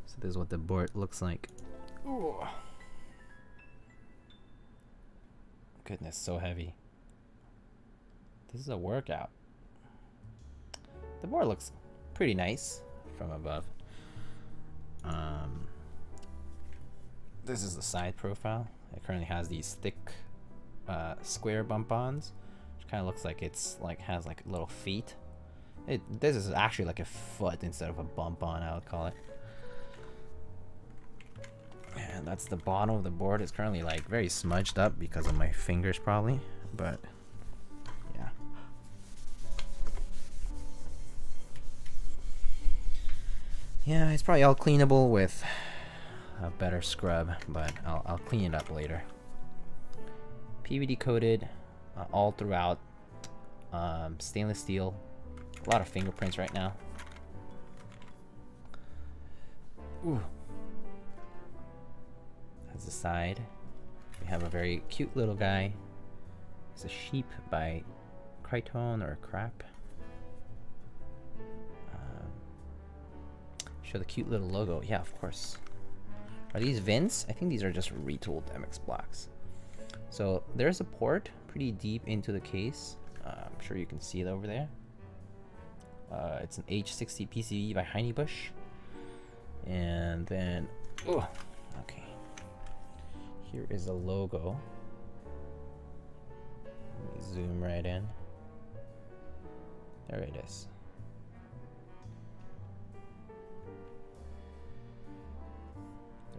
So this is what the board looks like. Ooh. Goodness, so heavy. This is a workout. The board looks pretty nice from above. This is the side profile. It currently has these thick square bump-ons, which kind of looks like it's like has like little feet. This is actually like a foot instead of a bump-on, I would call it. And that's the bottom of the board. It's currently like very smudged up because of my fingers probably, but yeah. Yeah, it's probably all cleanable with a better scrub, but I'll clean it up later. PVD coated all throughout. Stainless steel. A lot of fingerprints right now. Ooh. As a side, we have a very cute little guy. It's a sheep by Crichton or Crap. Show the cute little logo. Yeah, of course. Are these Vince? I think these are just retooled MX blocks. So there's a port pretty deep into the case. I'm sure you can see it over there. It's an H60 PCB by Heinebusch. And then, oh, okay. Here is the logo. Let me zoom right in. There it is.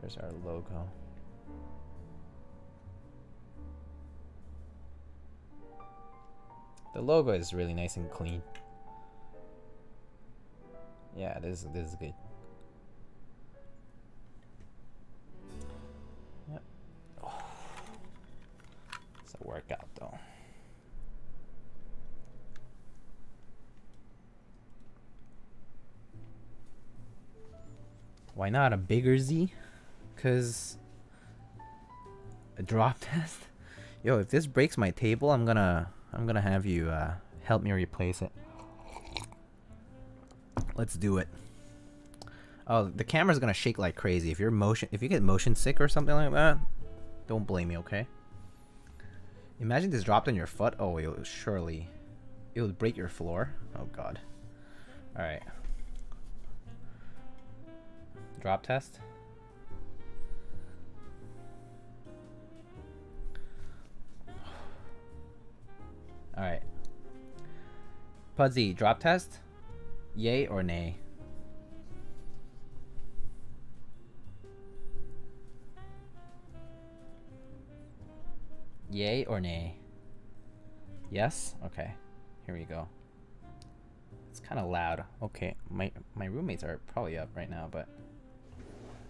There's our logo. The logo is really nice and clean. Yeah, this is good. Yep. Oh. It's a workout though. Why not a bigger Z? Cause a drop test. Yo, if this breaks my table, I'm gonna have you help me replace it. Let's do it. Oh, the camera's gonna shake like crazy. If you get motion sick or something like that, don't blame me, okay? Imagine this dropped on your foot. Oh, it would break your floor. Oh god. All right. Drop test. All right. Pudzy, drop test. Yay or nay? Yay or nay? Yes? Okay. Here we go. It's kind of loud. Okay, my roommates are probably up right now, but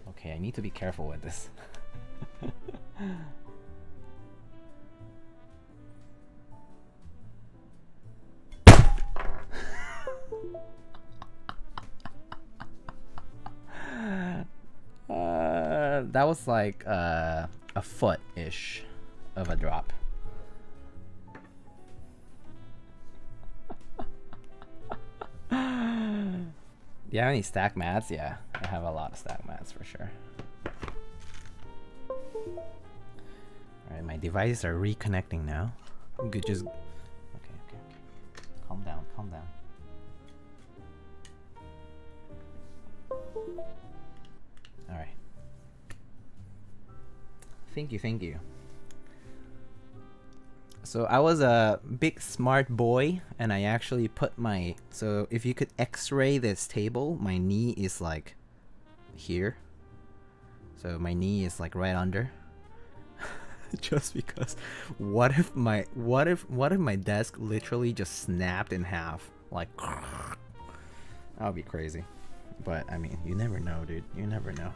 okay, I need to be careful with this. That was like a foot-ish of a drop. Do you have any stack mats? Yeah, I have a lot of stack mats for sure. Alright, my devices are reconnecting now. I'm good, just... Okay. Calm down, calm down. Alright. Thank you. So I was a big smart boy and I actually put my... So if you could x-ray this table, my knee is like here. So my knee is like right under. Just because what if my desk literally just snapped in half? Like that would be crazy. But I mean, you never know, dude. You never know.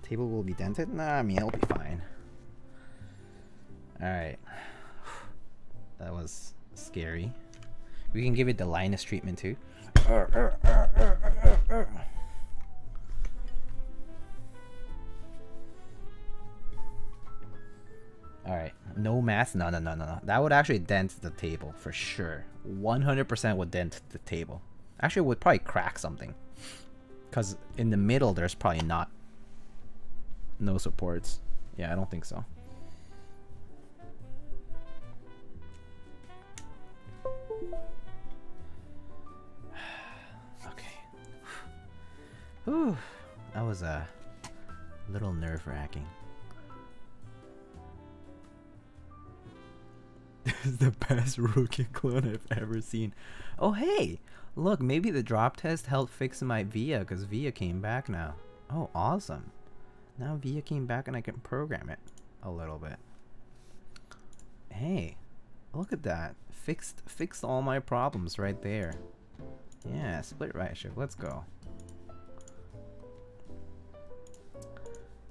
Table will be dented? Nah, I mean, it'll be fine. Alright. That was scary. We can give it the Linus treatment too. Alright. No mass? No. That would actually dent the table for sure. 100% would dent the table. Actually, it would probably crack something. Because in the middle, there's probably no supports. Yeah, I don't think so. Okay. Whew. That was a little nerve-wracking. This is the best rookie clone I've ever seen. Oh, hey! Look, maybe the drop test helped fix my VIA, because VIA came back now. Oh, awesome. Now VIA came back and I can program it a little bit. Hey, look at that. Fixed all my problems right there. Yeah, split right shift. Let's go.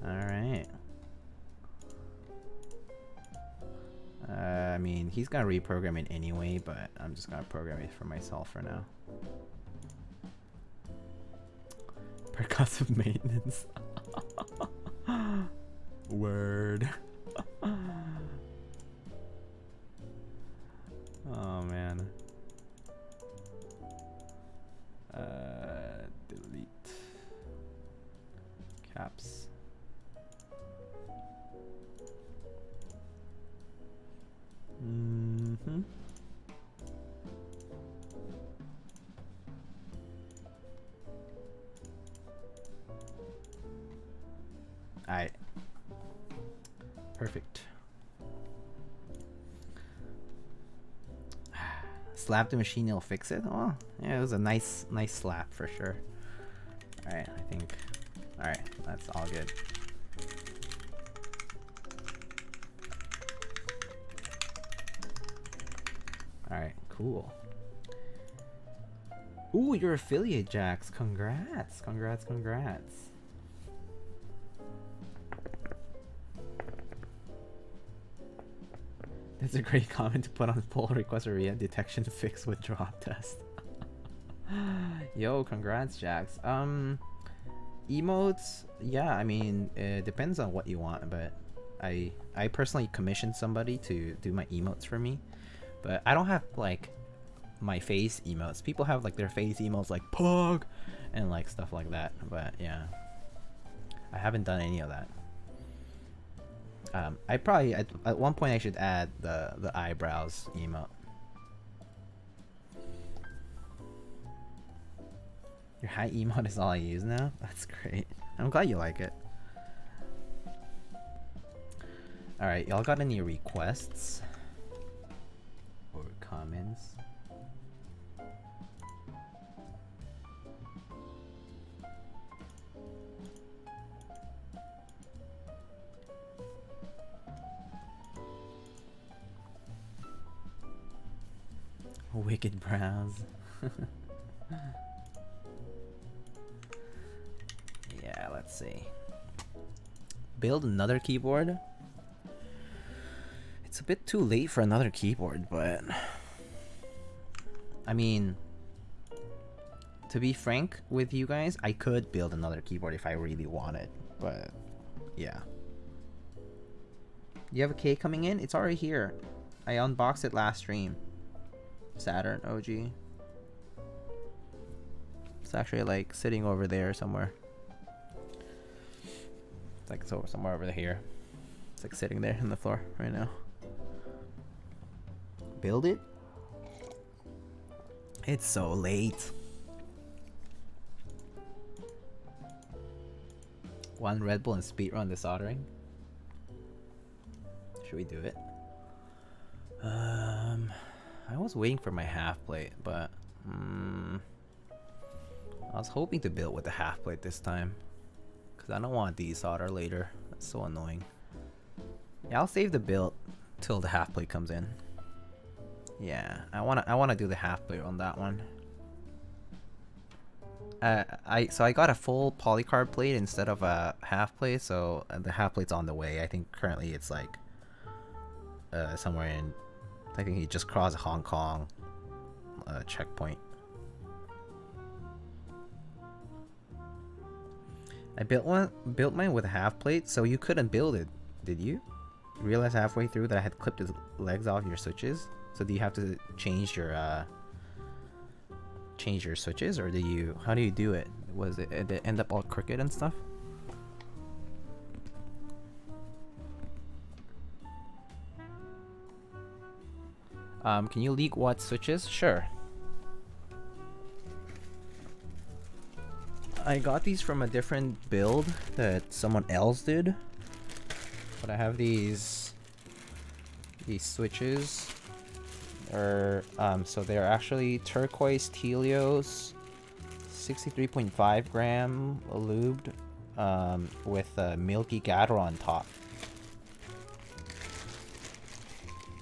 Alright. I mean, he's gonna reprogram it anyway, but I'm just gonna program it for myself for now. Percussive maintenance. Word. Oh man. Delete. Caps. Alright. Perfect. Slap the machine, it'll fix it. Oh, yeah, it was a nice slap for sure. Alright, I think. Alright, that's all good. Alright, cool. Ooh, you're affiliate, Jax. Congrats. Congrats, congrats. That's a great comment to put on pull request or detection fix withdrawal test. Yo, congrats, Jax. Emotes, yeah, I mean, it depends on what you want, but I personally commissioned somebody to do my emotes for me, but I don't have like my face emotes. People have like their face emotes like Pug and like stuff like that, but yeah, I haven't done any of that. I probably at one point I should add the eyebrows emote. Your high emote is all I use now? That's great. I'm glad you like it. Alright, y'all got any requests? Or comments? Wicked brows. Yeah, let's see. Build another keyboard? It's a bit too late for another keyboard, but I mean, to be frank with you guys, I could build another keyboard if I really wanted, but yeah. You have a K coming in? It's already here. I unboxed it last stream. Saturn OG. It's actually like sitting over there somewhere. It's like somewhere over here. It's like sitting there on the floor right now. Build it? It's so late. One Red Bull and speedrun the soldering. Should we do it? I was waiting for my half plate, but I was hoping to build with the half plate this time, cause I don't want to desolder later. That's so annoying. Yeah, I'll save the build till the half plate comes in. Yeah, I wanna do the half plate on that one. So I got a full polycarb plate instead of a half plate, so the half plate's on the way. I think currently it's like somewhere in, I think he just crossed Hong Kong checkpoint. I built mine with a half plate, so you couldn't build it, did you? Realize halfway through that I had clipped his legs off your switches. So do you have to change your switches, or do you? How do you do it? Did it end up all crooked and stuff? Can you leak what switches? Sure. I got these from a different build that someone else did, but I have these switches. So they're actually turquoise Telios, 63.5 gram lubed, with a milky gather on top.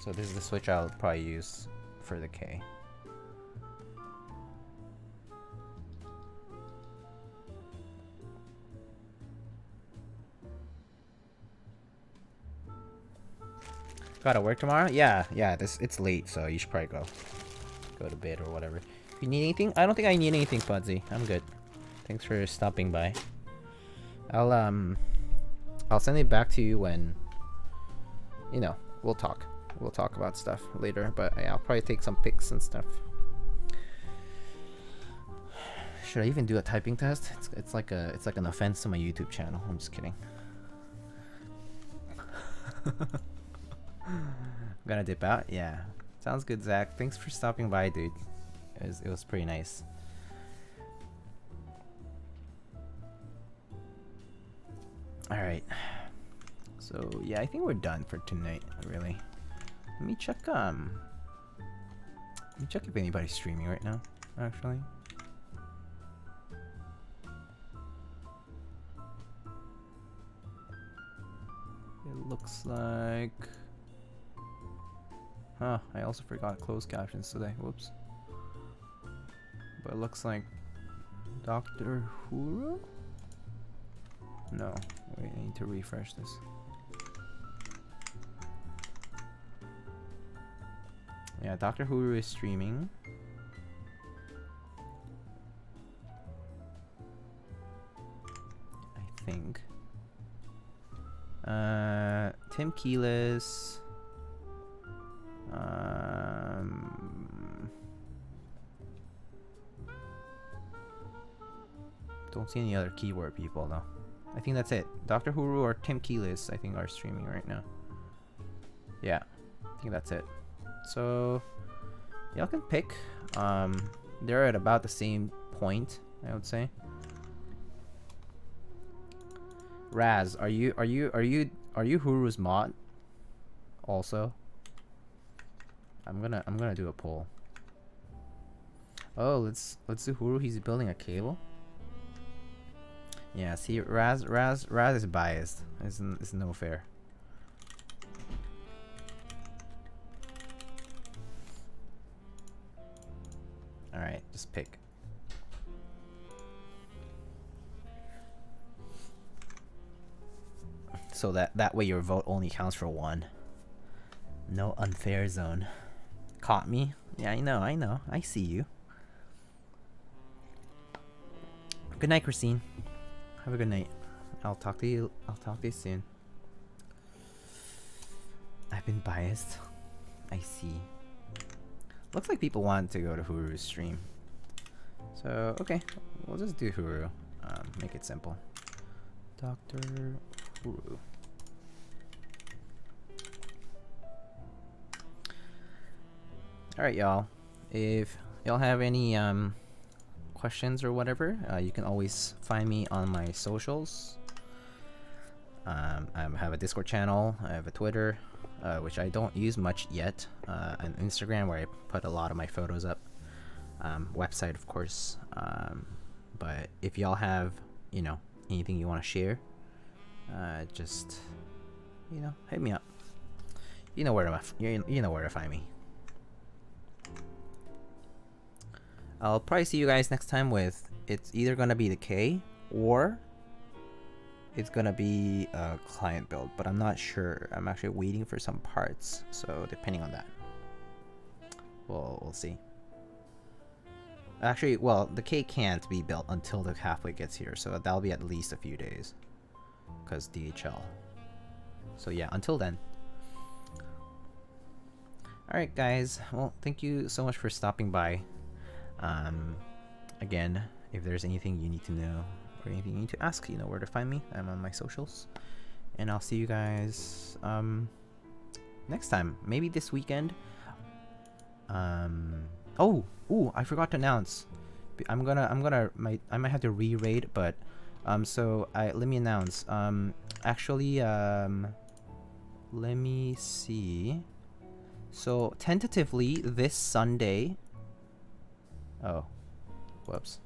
So this is the switch I'll probably use for the K. Gotta work tomorrow? Yeah, it's late, so you should probably go to bed or whatever. If you need anything? I don't think I need anything, Pudsey. I'm good. Thanks for stopping by. I'll send it back to you when, you know, we'll talk. We'll talk about stuff later, but yeah, I'll probably take some pics and stuff. Should I even do a typing test? It's like an offense to my YouTube channel. I'm just kidding. I'm gonna dip out. Yeah, sounds good, Zach. Thanks for stopping by, dude. It was pretty nice. Alright. So, yeah, I think we're done for tonight, really. Let me check if anybody's streaming right now, actually. It looks like... Huh, I also forgot closed captions today. Whoops. But it looks like Dr. Huro? No, wait, I need to refresh this. Yeah, Dr. Huro is streaming. I think. Tim Keyless. Don't see any other keyword people though. I think that's it. Dr. Huru or Tim Keyless, I think, are streaming right now. Yeah, I think that's it. So y'all can pick. They're at about the same point, I would say. Raz, are you Huru's mod? Also, I'm gonna do a poll. Oh, let's do Huru. He's building a cable. Yeah, see, Raz is biased. It's no fair. All right, just pick. So that way your vote only counts for one. No unfair zone. Caught me? Yeah, I know. I see you. Good night, Christine. Have a good night. I'll talk to you soon. I've been biased. I see. Looks like people want to go to Huru's stream. So, okay. We'll just do Huru. Make it simple. Dr. Huru. Alright, y'all. If y'all have any questions or whatever, you can always find me on my socials. I have a Discord channel, I have a Twitter, which I don't use much yet, and Instagram, where I put a lot of my photos up, website of course, but if y'all have, you know, anything you want to share, just, you know, hit me up. You know where to find me. I'll probably see you guys next time with, it's either gonna be the K or it's gonna be a client build, but I'm not sure. I'm actually waiting for some parts, so depending on that, we'll see. Actually, well, the K can't be built until the halfway gets here, so that'll be at least a few days, because DHL. So yeah, until then. Alright guys, well, thank you so much for stopping by. Again, if there's anything you need to know or anything you need to ask, you know where to find me. I'm on my socials, and I'll see you guys next time, maybe this weekend. Oh, I forgot to announce. I might have to re-raid, but so let me announce. Actually, let me see. So tentatively this Sunday. Oh, whoops.